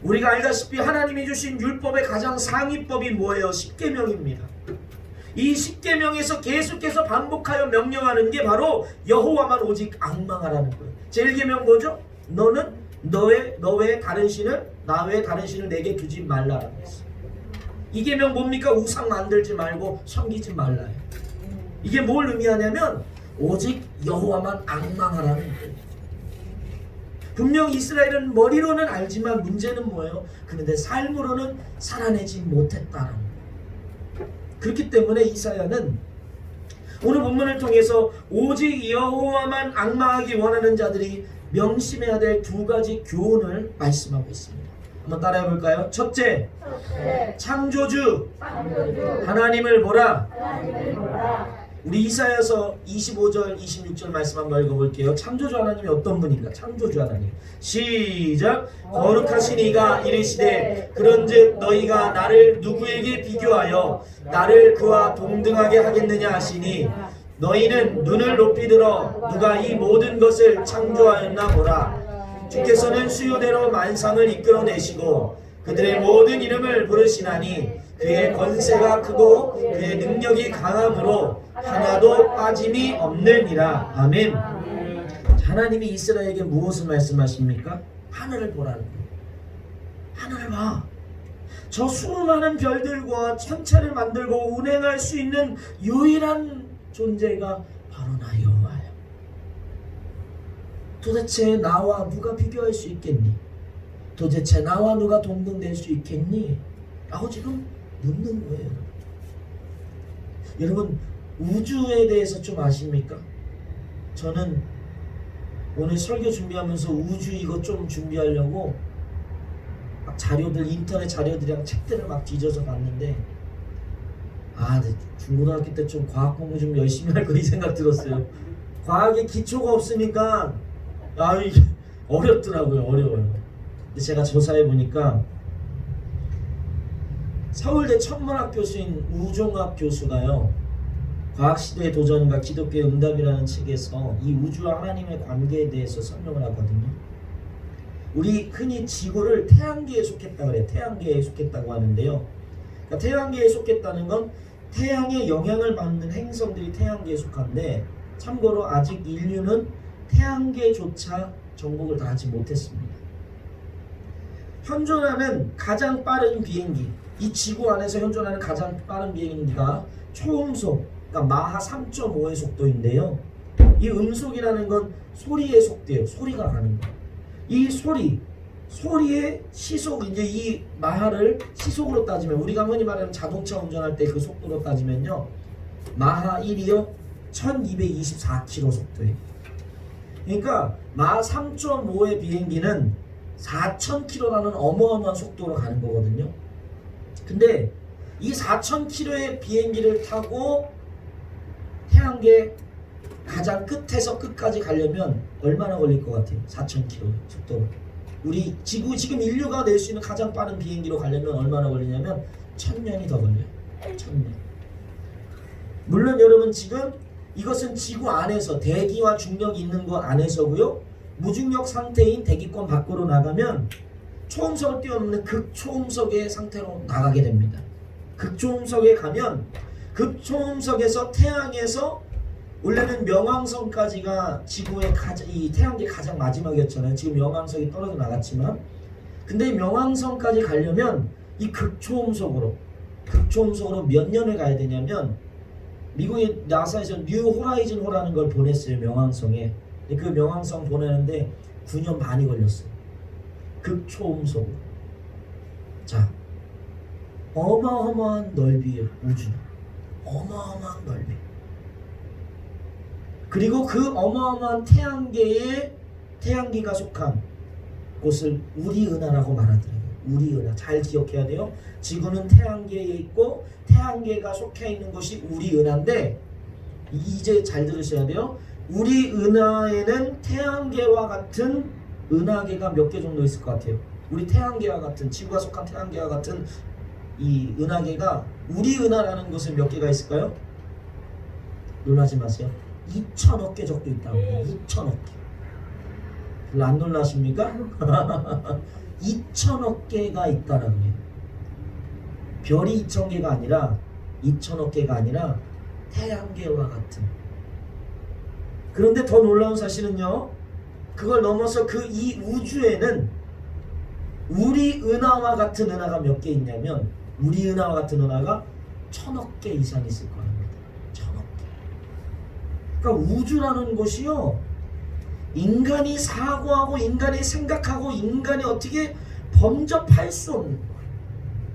우리가 알다시피 하나님이 주신 율법의 가장 상위법이 뭐예요? 십계명입니다. 이 십계명에서 계속해서 반복하여 명령하는 게 바로 여호와만 오직 앙망하라는 거예요. 제1계명 뭐죠? 너는 너 외에 다른 신을, 나 외에 다른 신을 내게 두지 말라라고 했어요. 이 계명 뭡니까? 우상 만들지 말고 섬기지 말라요. 이게 뭘 의미하냐면 오직 여호와만 앙망하라는 거예요. 분명 이스라엘은 머리로는 알지만 문제는 뭐예요? 그런데 삶으로는 살아내지 못했다는 거예요. 그렇기 때문에 이사야는 오늘 본문을 통해서 오직 여호와만 앙망하기 원하는 자들이 명심해야 될 두 가지 교훈을 말씀하고 있습니다. 한번 따라해 볼까요? 첫째, 창조주 하나님을 보라. 우리 이사야서 25절 26절 말씀 한번 읽어볼게요. 창조주 하나님이 어떤 분인가? 창조주 하나님 시작. 거룩하신 이가 이르시되 그런즉 너희가 나를 누구에게 비교하여 나를 그와 동등하게 하겠느냐 하시니 너희는 눈을 높이 들어 누가 이 모든 것을 창조하였나 보라. 주께서는 수요대로 만상을 이끌어내시고 그들의 모든 이름을 부르시나니 그의 권세가 크고 그의 능력이 강함으로 하나도 빠짐이 없느니라. 아멘. 하나님이 이스라엘에게 무엇을 말씀하십니까? 하늘을 보라는 거예요. 하늘을 봐. 저 수많은 별들과 천체를 만들고 운행할 수 있는 유일한 존재가 바로 나 여호와야. 도대체 나와 누가 비교할 수 있겠니? 도대체 나와 누가 동등될 수 있겠니? 라고 지금 묻는 거예요. 여러분 우주에 대해서 좀 아십니까? 저는 오늘 설교 준비하면서 우주 이거 좀 준비하려고 막 자료들, 인터넷 자료들이랑 책들을 막 뒤져서 봤는데 중고등학교 때 좀 과학 공부 좀 열심히 할 거 이 생각 들었어요. 과학에 기초가 없으니까 이게 어렵더라고요. 어려워요. 근데 제가 조사해 보니까 서울대 천문학 교수인 우종학 교수가요, 과학시대의 도전과 기독교의 응답이라는 책에서 이 우주와 하나님의 관계에 대해서 설명을 하거든요. 우리 흔히 지구를 태양계에 속했다고 그래요. 태양계에 속했다고 하는데요. 그러니까 태양계에 속했다는 건 태양의 영향을 받는 행성들이 태양계에 속한데, 참고로 아직 인류는 태양계조차 정복을 다 하지 못했습니다. 현존하는 가장 빠른 비행기, 이 지구 안에서 현존하는 가장 빠른 비행기가 초음속, 그러니까 마하 3.5의 속도인데요. 이 음속이라는 건 소리의 속도예요. 소리가 가는 거. 이 소리의 시속, 이제 이 마하를 시속으로 따지면, 우리가 흔히 말하는 자동차 운전할 때 그 속도로 따지면요, 마하 1이요 1224km 속도예요. 그러니까 마하 3.5의 비행기는 4000km라는 어마어마한 속도로 가는 거거든요. 근데 이 4000km의 비행기를 타고 태양계 가장 끝에서 끝까지 가려면 얼마나 걸릴 것 같아요? 4000km 속도로. 우리 지금 인류가 낼 수 있는 가장 빠른 비행기로 가려면 얼마나 걸리냐면 1000년이 더 걸려요. 1000년. 물론 여러분, 지금 이것은 지구 안에서 대기와 중력이 있는 것 안에서고요. 무중력 상태인 대기권 밖으로 나가면 초음속을 뛰어넘는 극초음속의 상태로 나가게 됩니다. 극초음속에 가면 극초음속에서 태양에서, 원래는 명왕성까지가 지구의 이 태양계 가장 마지막이었잖아요. 지금 명왕성이 떨어져 나갔지만, 근데 명왕성까지 가려면 이 극초음속으로 몇 년을 가야 되냐면, 미국의 나사에서 뉴 호라이즌 호라는 걸 보냈어요, 명왕성에. 그 명왕성 보내는데 9년 반이 걸렸어요. 극초음속으로. 자, 어마어마한 넓이에요, 우주는. 어마어마한 넓이. 그리고 그 어마어마한 태양계가 속한 곳을 우리은하라고 말하더라고요. 우리은하. 잘 기억해야 돼요. 지구는 태양계에 있고 태양계가 속해 있는 곳이 우리은하인데, 이제 잘 들으셔야 돼요. 우리은하에는 태양계와 같은 은하계가 몇 개 정도 있을 것 같아요. 우리 태양계와 같은, 지구가 속한 태양계와 같은 이 은하계가 우리은하라는 곳에 몇 개가 있을까요? 놀라지 마세요. 2천억 개 정도 있다고 해요. 2천억 개. 별로 안 놀라십니까? 2천억 개가 있다라고 해요. 별이 2,000개가 아니라 2천억 개가 아니라 태양계와 같은. 그런데 더 놀라운 사실은요, 그걸 넘어서 그 이 우주에는 우리 은하와 같은 은하가 몇 개 있냐면, 우리 은하와 같은 은하가 1000억 개 이상 있을 겁니다. 1000억 개. 그러니까 우주라는 것이요, 인간이 사고하고 인간이 생각하고 인간이 어떻게 범접할 수 없는,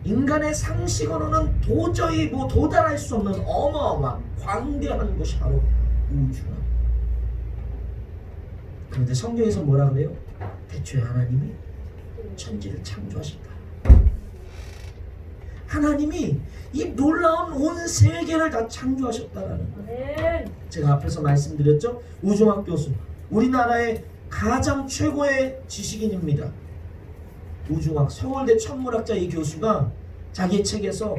인간의 상식으로는 도저히 도달할 수 없는 어마어마한 광대한 것이 바로 우주라. 그런데 성경에서 뭐라 그래요? 대초에 하나님이 천지를 창조하셨다. 하나님이 이 놀라운 온 세계를 다 창조하셨다라는 거예요. 제가 앞에서 말씀드렸죠? 우종학 교수, 우리나라의 가장 최고의 지식인입니다. 우주학, 서울대 천문학자 이 교수가 자기 책에서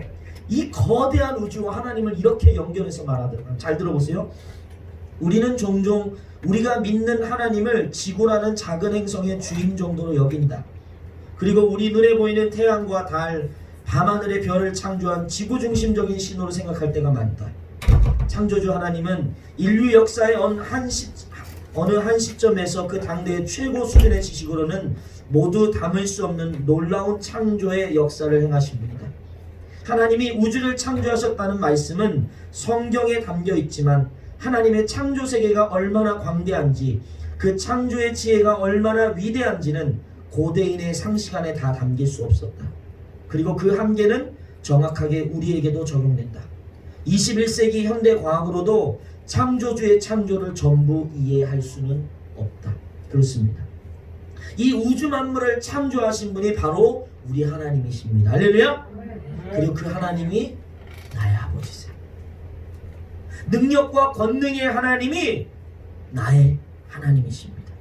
이 거대한 우주와 하나님을 이렇게 연결해서 말하더라고요. 잘 들어보세요. 우리는 종종 우리가 믿는 하나님을 지구라는 작은 행성의 주인 정도로 여긴다. 그리고 우리 눈에 보이는 태양과 달, 밤하늘의 별을 창조한 지구 중심적인 신호로 생각할 때가 많다. 창조주 하나님은 인류 역사의 어느 한 시점에서 그 당대의 최고 수준의 지식으로는 모두 담을 수 없는 놀라운 창조의 역사를 행하신 분이다. 하나님이 우주를 창조하셨다는 말씀은 성경에 담겨 있지만, 하나님의 창조 세계가 얼마나 광대한지, 그 창조의 지혜가 얼마나 위대한지는 고대인의 상식 안에 다 담길 수 없었다. 그리고 그 한계는 정확하게 우리에게도 적용된다. 21세기 현대 과학으로도 창조주의 창조를 전부 이해할 수는 없다. 그렇습니다. 이 우주 만물을 창조하신 분이 바로 우리 하나님이십니다. 할렐루야. 그리고 그 하나님이 나의 아버지세요. 능력과 권능의 하나님이 나의 하나님이십니다.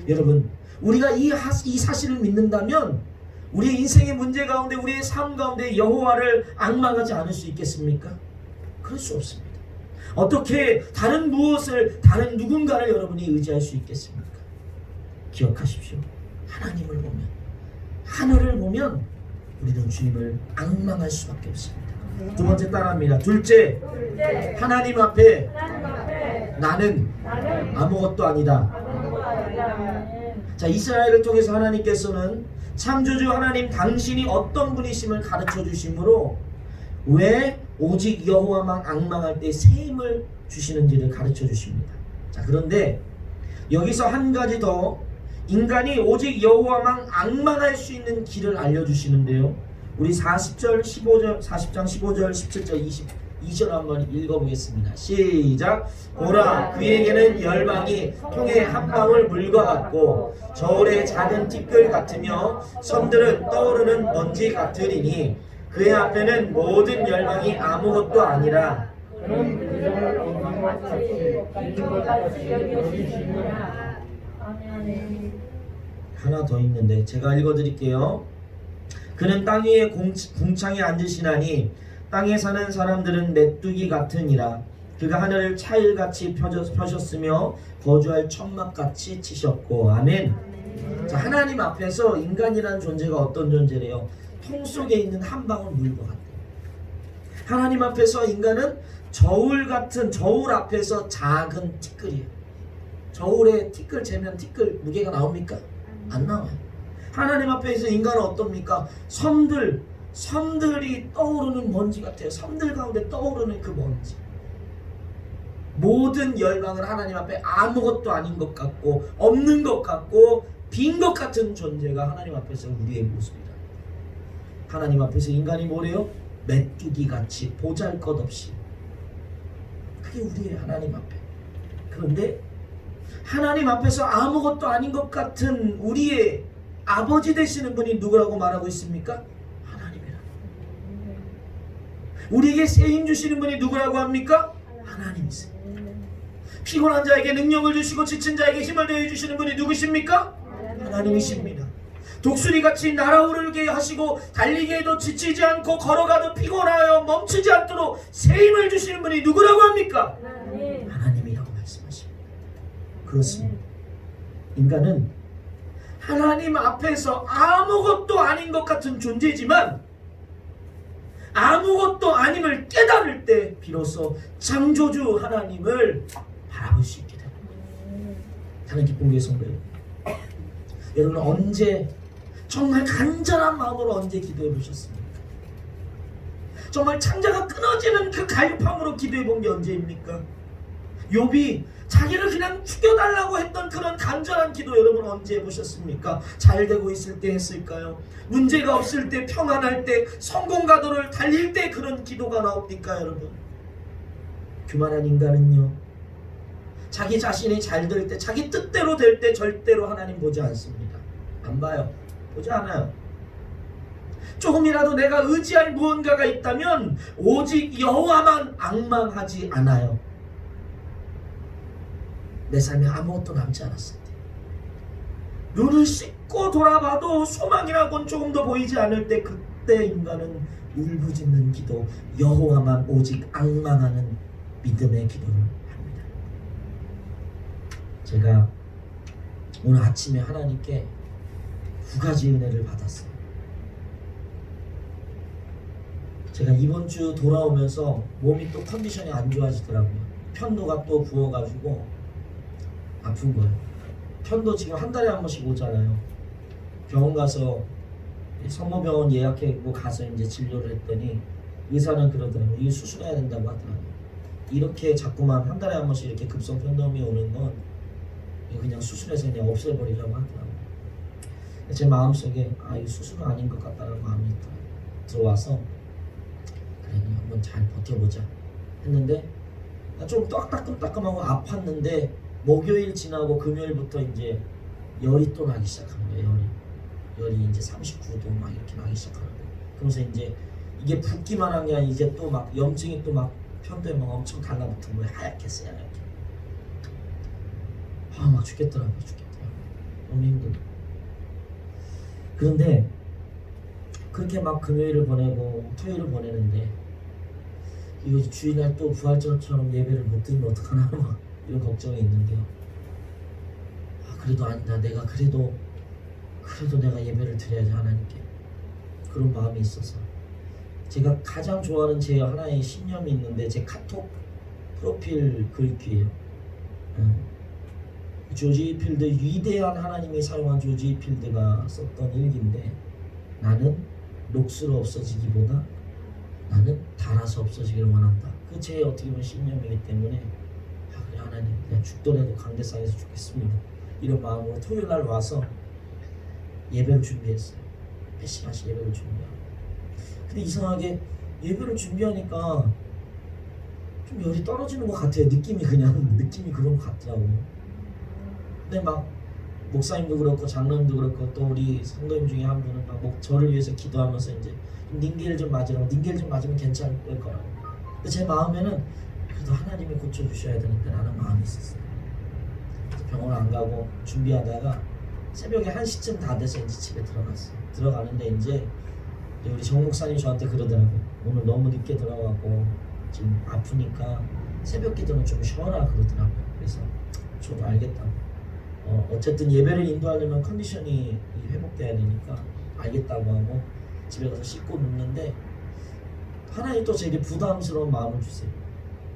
여러분, 우리가 이 사실을 믿는다면 우리의 인생의 문제 가운데, 우리의 삶 가운데 여호와를 앙망하지 않을 수 있겠습니까? 그럴 수 없습니다. 어떻게 다른 다른 누군가를 여러분이 의지할 수 있겠습니까? 기억하십시오. 하나님을 보면, 하늘을 보면 우리는 주님을 앙망할 수밖에 없습니다. 두 번째 따라합니다. 둘째, 하나님 앞에 나는 아무것도 아니다. 자, 이스라엘을 통해서 하나님께서는 창조주 하나님 당신이 어떤 분이심을 가르쳐 주심으로 왜 오직 여호와만 앙망할 때 새 힘을 주시는지를 가르쳐 주십니다. 자, 그런데 여기서 한 가지 더, 인간이 오직 여호와만 앙망할 수 있는 길을 알려주시는데요. 우리 40장 15절 17절 22절 한번 읽어보겠습니다. 시작. 보라, 그에게는 열방이 통에 한 방울 물과 같고 저울의 작은 티끌 같으며 섬들은 떠오르는 먼지 같으리니 그의 앞에는 모든 열방이 아무것도 아니라 그는 그들을 엉망같이 기름같이 여겨주시니라. 아멘. 하나 더 있는데 제가 읽어드릴게요. 그는 땅 위에 궁창에 앉으시나니 땅에 사는 사람들은 메뚜기 같으니라. 그가 하늘을 차일같이 펴셨으며 거주할 천막같이 치셨고. 아멘. 자, 하나님 앞에서 인간이라는 존재가 어떤 존재래요? 통 속에 있는 한 방울 물과 같아요. 하나님 앞에서 인간은 저울 앞에서 작은 티끌이에요. 저울에 티끌 재면 티끌 무게가 나옵니까? 안 나와요. 하나님 앞에서 인간은 어떻습니까? 섬들이 떠오르는 먼지 같아요. 섬들 가운데 떠오르는 그 먼지. 모든 열방은 하나님 앞에 아무것도 아닌 것 같고 없는 것 같고 빈 것 같은 존재가 하나님 앞에서 우리의 모습이다. 하나님 앞에서 인간이 뭐래요? 메뚜기같이 보잘것없이. 그게 우리의 하나님 앞에. 그런데 하나님 앞에서 아무것도 아닌 것 같은 우리의 아버지 되시는 분이 누구라고 말하고 있습니까? 하나님이라. 우리에게 새 힘 주시는 분이 누구라고 합니까? 하나님이세요. 피곤한 자에게 능력을 주시고 지친 자에게 힘을 더해 주시는 분이 누구십니까? 하나님이십니다. 독수리같이 날아오르게 하시고 달리게 해도 지치지 않고 걸어가도 피곤하여 멈추지 않도록 새 힘을 주시는 분이 누구라고 합니까? 하나님이라고 말씀하십니다. 그렇습니다. 인간은 하나님 앞에서 아무것도 아닌 것 같은 존재지만 아무것도 아님을 깨달을 때 비로소 창조주 하나님을 바라볼 수 있게 됩니다. 하나님 기쁜 교회 성도요, 여러분 언제 정말 간절한 마음으로 언제 기도해 보셨습니까? 정말 창자가 끊어지는 그 갈급함으로 기도해 본 게 언제입니까? 욥이 자기를 그냥 죽여달라고 했던 그런 간절한 기도 여러분 언제 해보셨습니까? 잘 되고 있을 때 했을까요? 문제가 없을 때, 평안할 때, 성공가도를 달릴 때 그런 기도가 나옵니까 여러분? 교만한 인간은요, 자기 자신이 잘 될 때, 자기 뜻대로 될 때 절대로 하나님 보지 않습니다. 안 봐요. 보지 않아요. 조금이라도 내가 의지할 무언가가 있다면 오직 여호와만 앙망하지 않아요. 내 삶에 아무것도 남지 않았을 때, 눈을 씻고 돌아봐도 소망이라고는 조금 더 보이지 않을 때, 그때 인간은 울부짖는 기도, 여호와만 오직 앙망하는 믿음의 기도를 합니다. 제가 오늘 아침에 하나님께 두 가지 은혜를 받았어요. 제가 이번 주 돌아오면서 몸이 또 컨디션이 안 좋아지더라고요. 편도가 또 부어가지고 아픈 거예요. 편도 지금 한 달에 한 번씩 오잖아요. 병원 가서 성모병원 예약하고 가서 이제 진료를 했더니 의사는 그러더라고요. 이거 수술해야 된다고 하더라고요. 이렇게 자꾸만 한 달에 한 번씩 이렇게 급성 편도염이 오는 건 그냥 수술해서 그냥 없애버리려고 하더라고요. 제 마음속에 이거 수술은 아닌 것 같다는 마음이 들어와서 그래 한번 잘 버텨보자 했는데 좀 따끔따끔하고 아팠는데 목요일 지나고 금요일부터 이제 열이 또 나기 시작합니다. 열이 이제 39도 막 이렇게 나기 시작하는 거예요. 그러면서 이제 이게 붓기만 한 게 아니라 이제 또 막 염증이 또 막 편도에 막 엄청 달라붙은 거예요. 하얗게 새하얗게. 막 죽겠더라고요. 너무 힘들어. 그런데 그렇게 막 금요일을 보내고 토요일을 보내는데 이거 주일날 또 부활절처럼 예배를 못 드리면 어떡하나 막 이런 걱정이 있는데요. 그래도 아니다. 내가 그래도 내가 예배를 드려야지 하나님께. 그런 마음이 있어서 제가 가장 좋아하는 제 하나의 신념이 있는데 제 카톡 프로필 글귀예요. 조지 필드, 위대한 하나님이 사용한 조지 필드가 썼던 일기인데, 나는 녹슬어 없어지기보다 나는 닳아서 없어지기를 원한다. 그 제 어떻게 보면 신념이기 때문에 그래 하나님 그냥 죽더라도 강대상에서 죽겠습니다, 이런 마음으로 토요일날 와서 예배를 준비했어요. 몇 시간씩 예배를 준비하고. 근데 이상하게 예배를 준비하니까 좀 열이 떨어지는 것 같아요. 느낌이 그런 것 같더라고요. 근데 막 목사님도 그렇고 장로님도 그렇고 또 우리 성도님 중에 한 분은 막 저를 위해서 기도하면서 이제 닌겔 좀 맞으라고, 닌겔 좀 맞으면 괜찮을 거라고. 근데 제 마음에는 그래도 하나님이 고쳐주셔야 되는데 라는 마음이 있었어요. 그래서 병원 안 가고 준비하다가 새벽에 1시쯤 다 돼서 이제 집에 들어갔어요. 들어가는데 이제 우리 정 목사님이 저한테 그러더라고요. 오늘 너무 늦게 들어가고 지금 아프니까 새벽 기도는 좀 쉬어라 그러더라고요. 그래서 저도 알겠다고. 어쨌든 예배를 인도하려면 컨디션이 회복돼야 되니까 알겠다고 하고 집에 가서 씻고 눕는데 하나님 또 제게 부담스러운 마음을 주세요.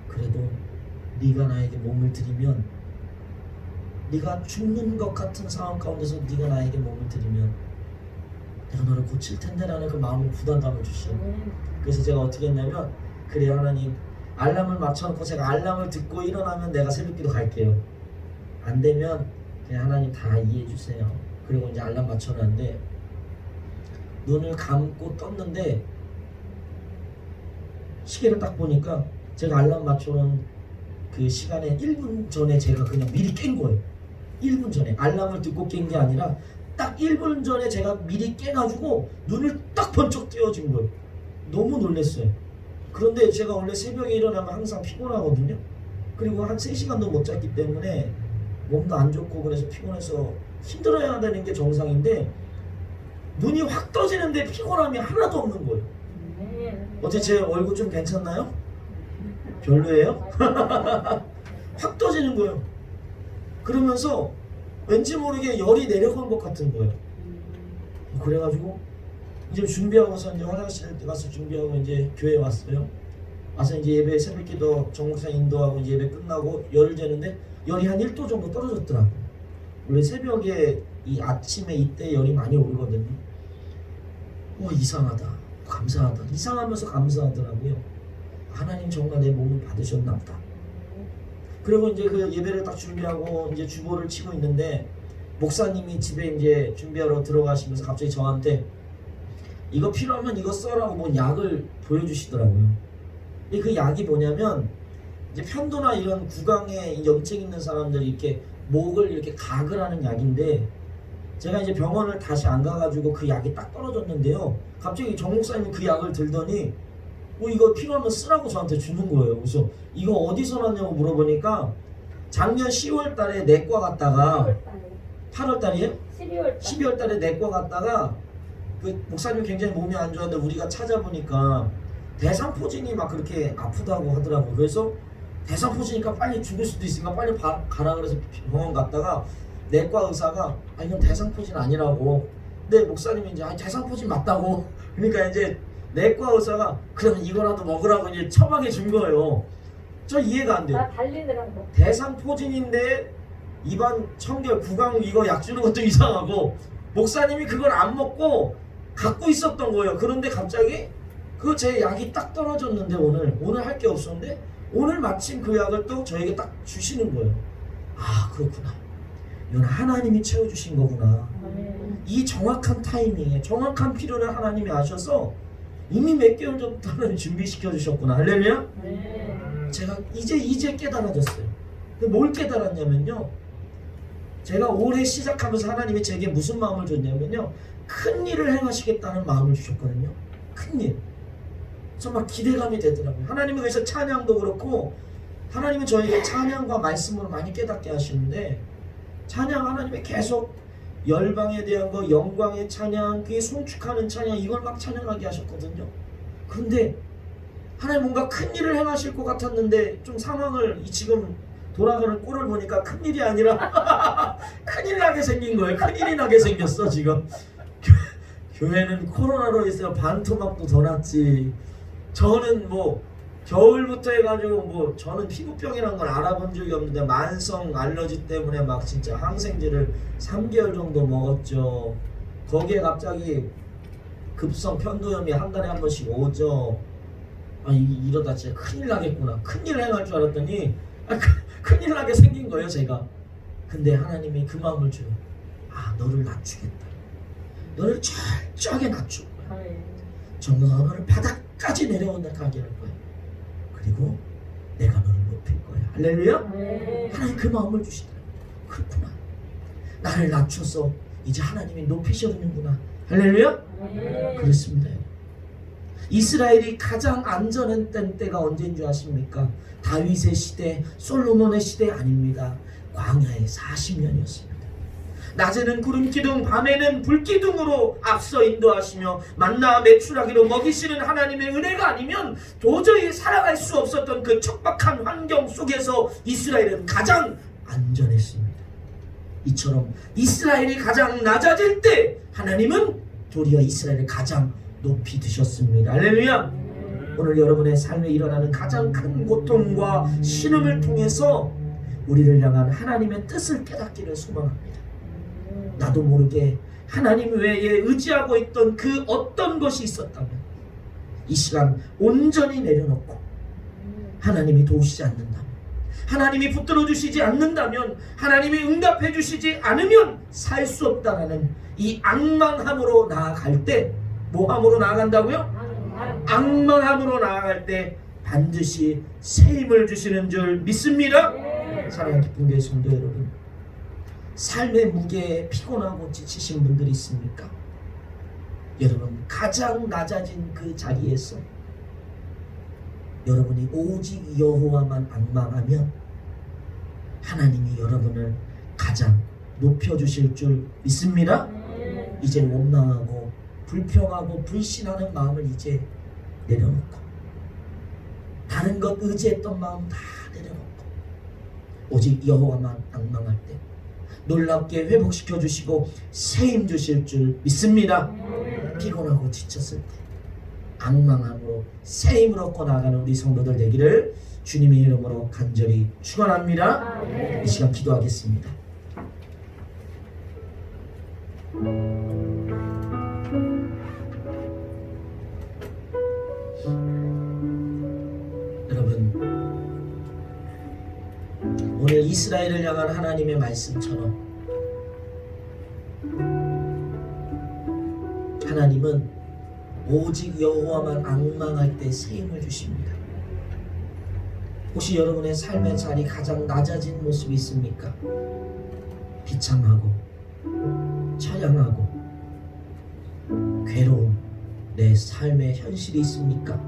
그래도 네가 나에게 몸을 드리면, 네가 죽는 것 같은 상황 가운데서 네가 나에게 몸을 드리면 내가 너를 고칠 텐데 라는 그 마음을 부담감을 주시고, 그래서 제가 어떻게 했냐면, 그래요 하나님, 알람을 맞춰놓고 제가 알람을 듣고 일어나면 내가 새벽기도 갈게요. 안 되면 그냥 하나님 다 이해해 주세요. 그리고 이제 알람 맞춰놨는데 눈을 감고 떴는데 시계를 딱 보니까 제가 알람 맞춰놓은 그 시간에 1분 전에 제가 그냥 미리 깬 거예요. 1분 전에 알람을 듣고 깬 게 아니라 딱 1분 전에 제가 미리 깨가지고 눈을 딱 번쩍 띄어진 거예요. 너무 놀랐어요. 그런데 제가 원래 새벽에 일어나면 항상 피곤하거든요. 그리고 한 3시간도 못 잤기 때문에 몸도 안 좋고 그래서 피곤해서 힘들어야 되는 게 정상인데 눈이 확 떠지는데 피곤함이 하나도 없는 거예요. 어제 제 얼굴 좀 괜찮나요? 별로예요? 확 떠지는 거예요. 그러면서 왠지 모르게 열이 내려간 것 같은 거예요. 그래가지고 이제 준비하고서 이제 화장실 가서 준비하고 이제 교회 왔어요. 와서 이제 예배 새벽기도 정목사 인도하고 이제 예배 끝나고 열을 재는데 열이 한 1도 정도 떨어졌더라고요. 원래 새벽에 이 아침에 이때 열이 많이 오르거든요. 이상하다, 감사하다, 이상하면서 감사하더라고요. 하나님 정말 내 몸을 받으셨나 보다. 그리고 이제 그 예배를 딱 준비하고 이제 주보를 치고 있는데 목사님이 집에 이제 준비하러 들어가시면서 갑자기 저한테 이거 필요하면 이거 써라고 뭐 약을 보여주시더라고요. 그 약이 뭐냐면 이제 편도나 이런 구강에 염증 있는 사람들이 이렇게 목을 이렇게 가글 하는 약인데, 제가 이제 병원을 다시 안 가가지고 그 약이 딱 떨어졌는데요. 갑자기 정 목사님이 그 약을 들더니 이거 필요하면 쓰라고 저한테 주는 거예요. 그래서 이거 어디서 났냐고 물어보니까 작년 10월 달에 내과 갔다가 8월 달이에요? 12월 달에 내과 갔다가 그 목사님 굉장히 몸이 안 좋았는데 우리가 찾아보니까 대상포진이 막 그렇게 아프다고 하더라고요. 그래서 대상포진이니까 빨리 죽을 수도 있으니까 빨리 가라 그래서 병원 갔다가 내과 의사가 이건 대상포진 아니라고. 근데 목사님이 이제 대상포진 맞다고. 그러니까 이제 내과 의사가 그러면 이거라도 먹으라고 이제 처방해 준 거예요. 저 이해가 안 돼요. 나 달리더라고. 대상포진인데 입안 청결 구강 이거 약 주는 것도 이상하고 목사님이 그걸 안 먹고 갖고 있었던 거예요. 그런데 갑자기 그 제 약이 딱 떨어졌는데 오늘 할 게 없었는데 오늘 마침 그 약을 또 저에게 딱 주시는 거예요. 그렇구나. 이건 하나님이 채워주신 거구나. 이 정확한 타이밍에 정확한 필요를 하나님이 아셔서 이미 몇 개월 전부터는 준비시켜 주셨구나. 할렐루야. 제가 이제 깨달아졌어요. 뭘 깨달았냐면요, 제가 올해 시작하면서 하나님이 제게 무슨 마음을 줬냐면요, 큰 일을 행하시겠다는 마음을 주셨거든요. 큰 일. 정말 기대감이 되더라고요. 하나님은 그래서 찬양도 그렇고 하나님은 저에게 찬양과 말씀으로 많이 깨닫게 하시는데, 찬양 하나님의 계속 열방에 대한 거, 영광의 찬양, 그게 송축하는 찬양, 이걸 막 찬양하게 하셨거든요. 그런데 하나님 뭔가 큰 일을 행하실 것 같았는데 좀 상황을 지금 돌아가는 꼴을 보니까 큰 일이 아니라 큰일 나게 생긴 거예요. 큰일이 나게 생겼어 지금. 교회는 코로나로 인해서 반토막도 더 났지. 저는 뭐 겨울부터 해가지고 뭐 저는 피부병이란 걸 알아본 적이 없는데 만성 알러지 때문에 막 진짜 항생제를 3개월 정도 먹었죠. 거기에 갑자기 급성 편도염이 한 달에 한 번씩 오죠. 아 이러다 진짜 큰일 나겠구나. 큰일 행할 줄 알았더니 큰일 나게 생긴 거예요 제가. 근데 하나님이 그 마음을 주요. 아 너를 낮추겠다. 너를 철저하게 낮출 거야. 정말 너를 바닥까지 내려온다 가게 할 거야. 그리고 내가 너를 높일 거야. 할렐루야. 하나님 그 마음을 주시더라고요. 그렇구나. 나를 낮춰서 이제 하나님이 높이셔는구나. 할렐루야. 그렇습니다. 이스라엘이 가장 안전했던 때가 언제인 줄 아십니까? 다윗의 시대, 솔로몬의 시대 아닙니다. 광야의 40년이었습니다. 낮에는 구름기둥, 밤에는 불기둥으로 앞서 인도하시며 만나 메추라기로 먹이시는 하나님의 은혜가 아니면 도저히 살아갈 수 없었던 그 척박한 환경 속에서 이스라엘은 가장 안전했습니다. 이처럼 이스라엘이 가장 낮아질 때 하나님은 도리어 이스라엘을 가장 높이 드셨습니다. 할렐루야. 오늘 여러분의 삶에 일어나는 가장 큰 고통과 신음을 통해서 우리를 향한 하나님의 뜻을 깨닫기를 소망합니다. 나도 모르게 하나님 외에 의지하고 있던 그 어떤 것이 있었다면 이 시간 온전히 내려놓고 하나님이 도우시지 않는다면, 하나님이 붙들어 주시지 않는다면, 하나님이 응답해 주시지 않으면 살 수 없다라는 이 악망함으로 나아갈 때, 뭐함으로 나아간다고요? 악망함으로 나아갈 때 반드시 새 힘을 주시는 줄 믿습니다. 사랑하는 기쁜 교회 성도 여러분, 삶의 무게에 피곤하고 지치신 분들이 있습니까? 여러분 가장 낮아진 그 자리에서 여러분이 오직 여호와만 앙망하면 하나님이 여러분을 가장 높여주실 줄 믿습니다. 이제 원망하고 불평하고 불신하는 마음을 이제 내려놓고 다른 것 의지했던 마음 다 내려놓고 오직 여호와만 앙망할 때 놀랍게 회복시켜 주시고 새 힘 주실 줄 믿습니다. 피곤하고 지쳤을 때 앙망함으로 새 힘을 얻고 나아가는 우리 성도들 되기를 주님의 이름으로 간절히 축원합니다. 이 시간 기도하겠습니다. 여러분, 오늘 이스라엘을 향한 하나님의 말씀처럼 하나님은 오직 여호와만 앙망할 때 새 힘을 주십니다. 혹시 여러분의 삶의 자리 가장 낮아진 모습이 있습니까? 비참하고 처량하고 괴로운 내 삶의 현실이 있습니까?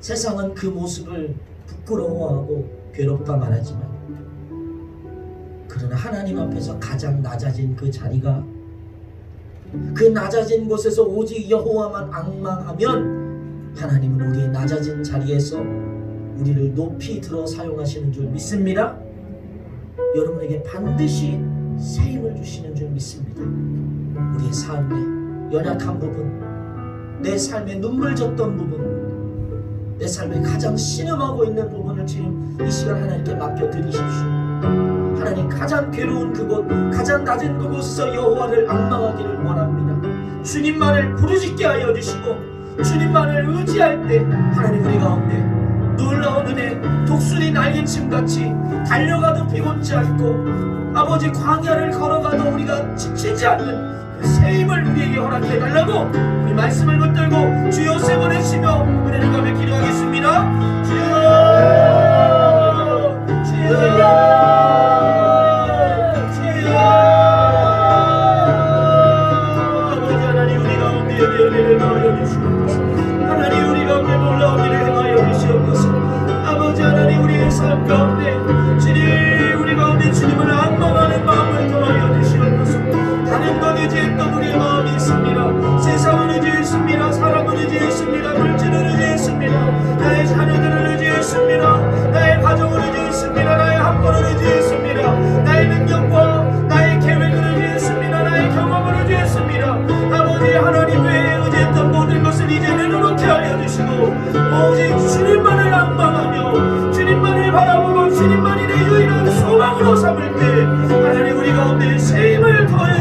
세상은 그 모습을 부끄러워하고 괴롭다 말하지만 그러나 하나님 앞에서 가장 낮아진 그 자리가, 그 낮아진 곳에서 오직 여호와만 앙망하면 하나님은 우리의 낮아진 자리에서 우리를 높이 들어 사용하시는 줄 믿습니다. 여러분에게 반드시 새 힘을 주시는 줄 믿습니다. 우리의 삶의 연약한 부분, 내 삶에 눈물 졌던 부분, 내 삶에 가장 신음하고 있는 부분을 지금 이 시간 하나님께 맡겨드리십시오. 하나님 가장 괴로운 그곳, 가장 낮은 그곳에서 여호와를 앙망하기를 원합니다. 주님만을 부르짖게 하여 주시고 주님만을 의지할 때 하나님 우리 가운데 놀라운 은혜, 독수리 날개침같이 달려가도 피곤치 않고 아버지 광야를 걸어가도 우리가 지치지 않는 그 새 힘을 우리에게 허락해 달라고 우리 말씀을 붙들고 주여 세 번 외치며 은혜를 가며 기도하겠습니다. 주여, 주여, 아버지 하나님 우리 가운데 은혜를 가하여 주시옵소서. 하나님 우리 가운데 놀라운 일을 행하여 주시옵소서. 아버지 하나님 우리의 삶 가운데 주님, 우리 가운데 주님을 앙망하는 마음을 더하여 주시옵소서. 다른 것 의지했던 우리의 마음이 있습니다. 세상을 의지했습니다. 사람을 의지했습니다. 물질을 의지했습니다. 나의 자녀들을 의지했습니다. 나의 가정을 의지했습니다. 나의 학벌을 의지했습니다. 나의 능력과 나의 계획을 의지했습니다. 나의 경험을 의지했습니다. 영광으로 삼을 때 하나님 우리 가운데 새 힘을 더하여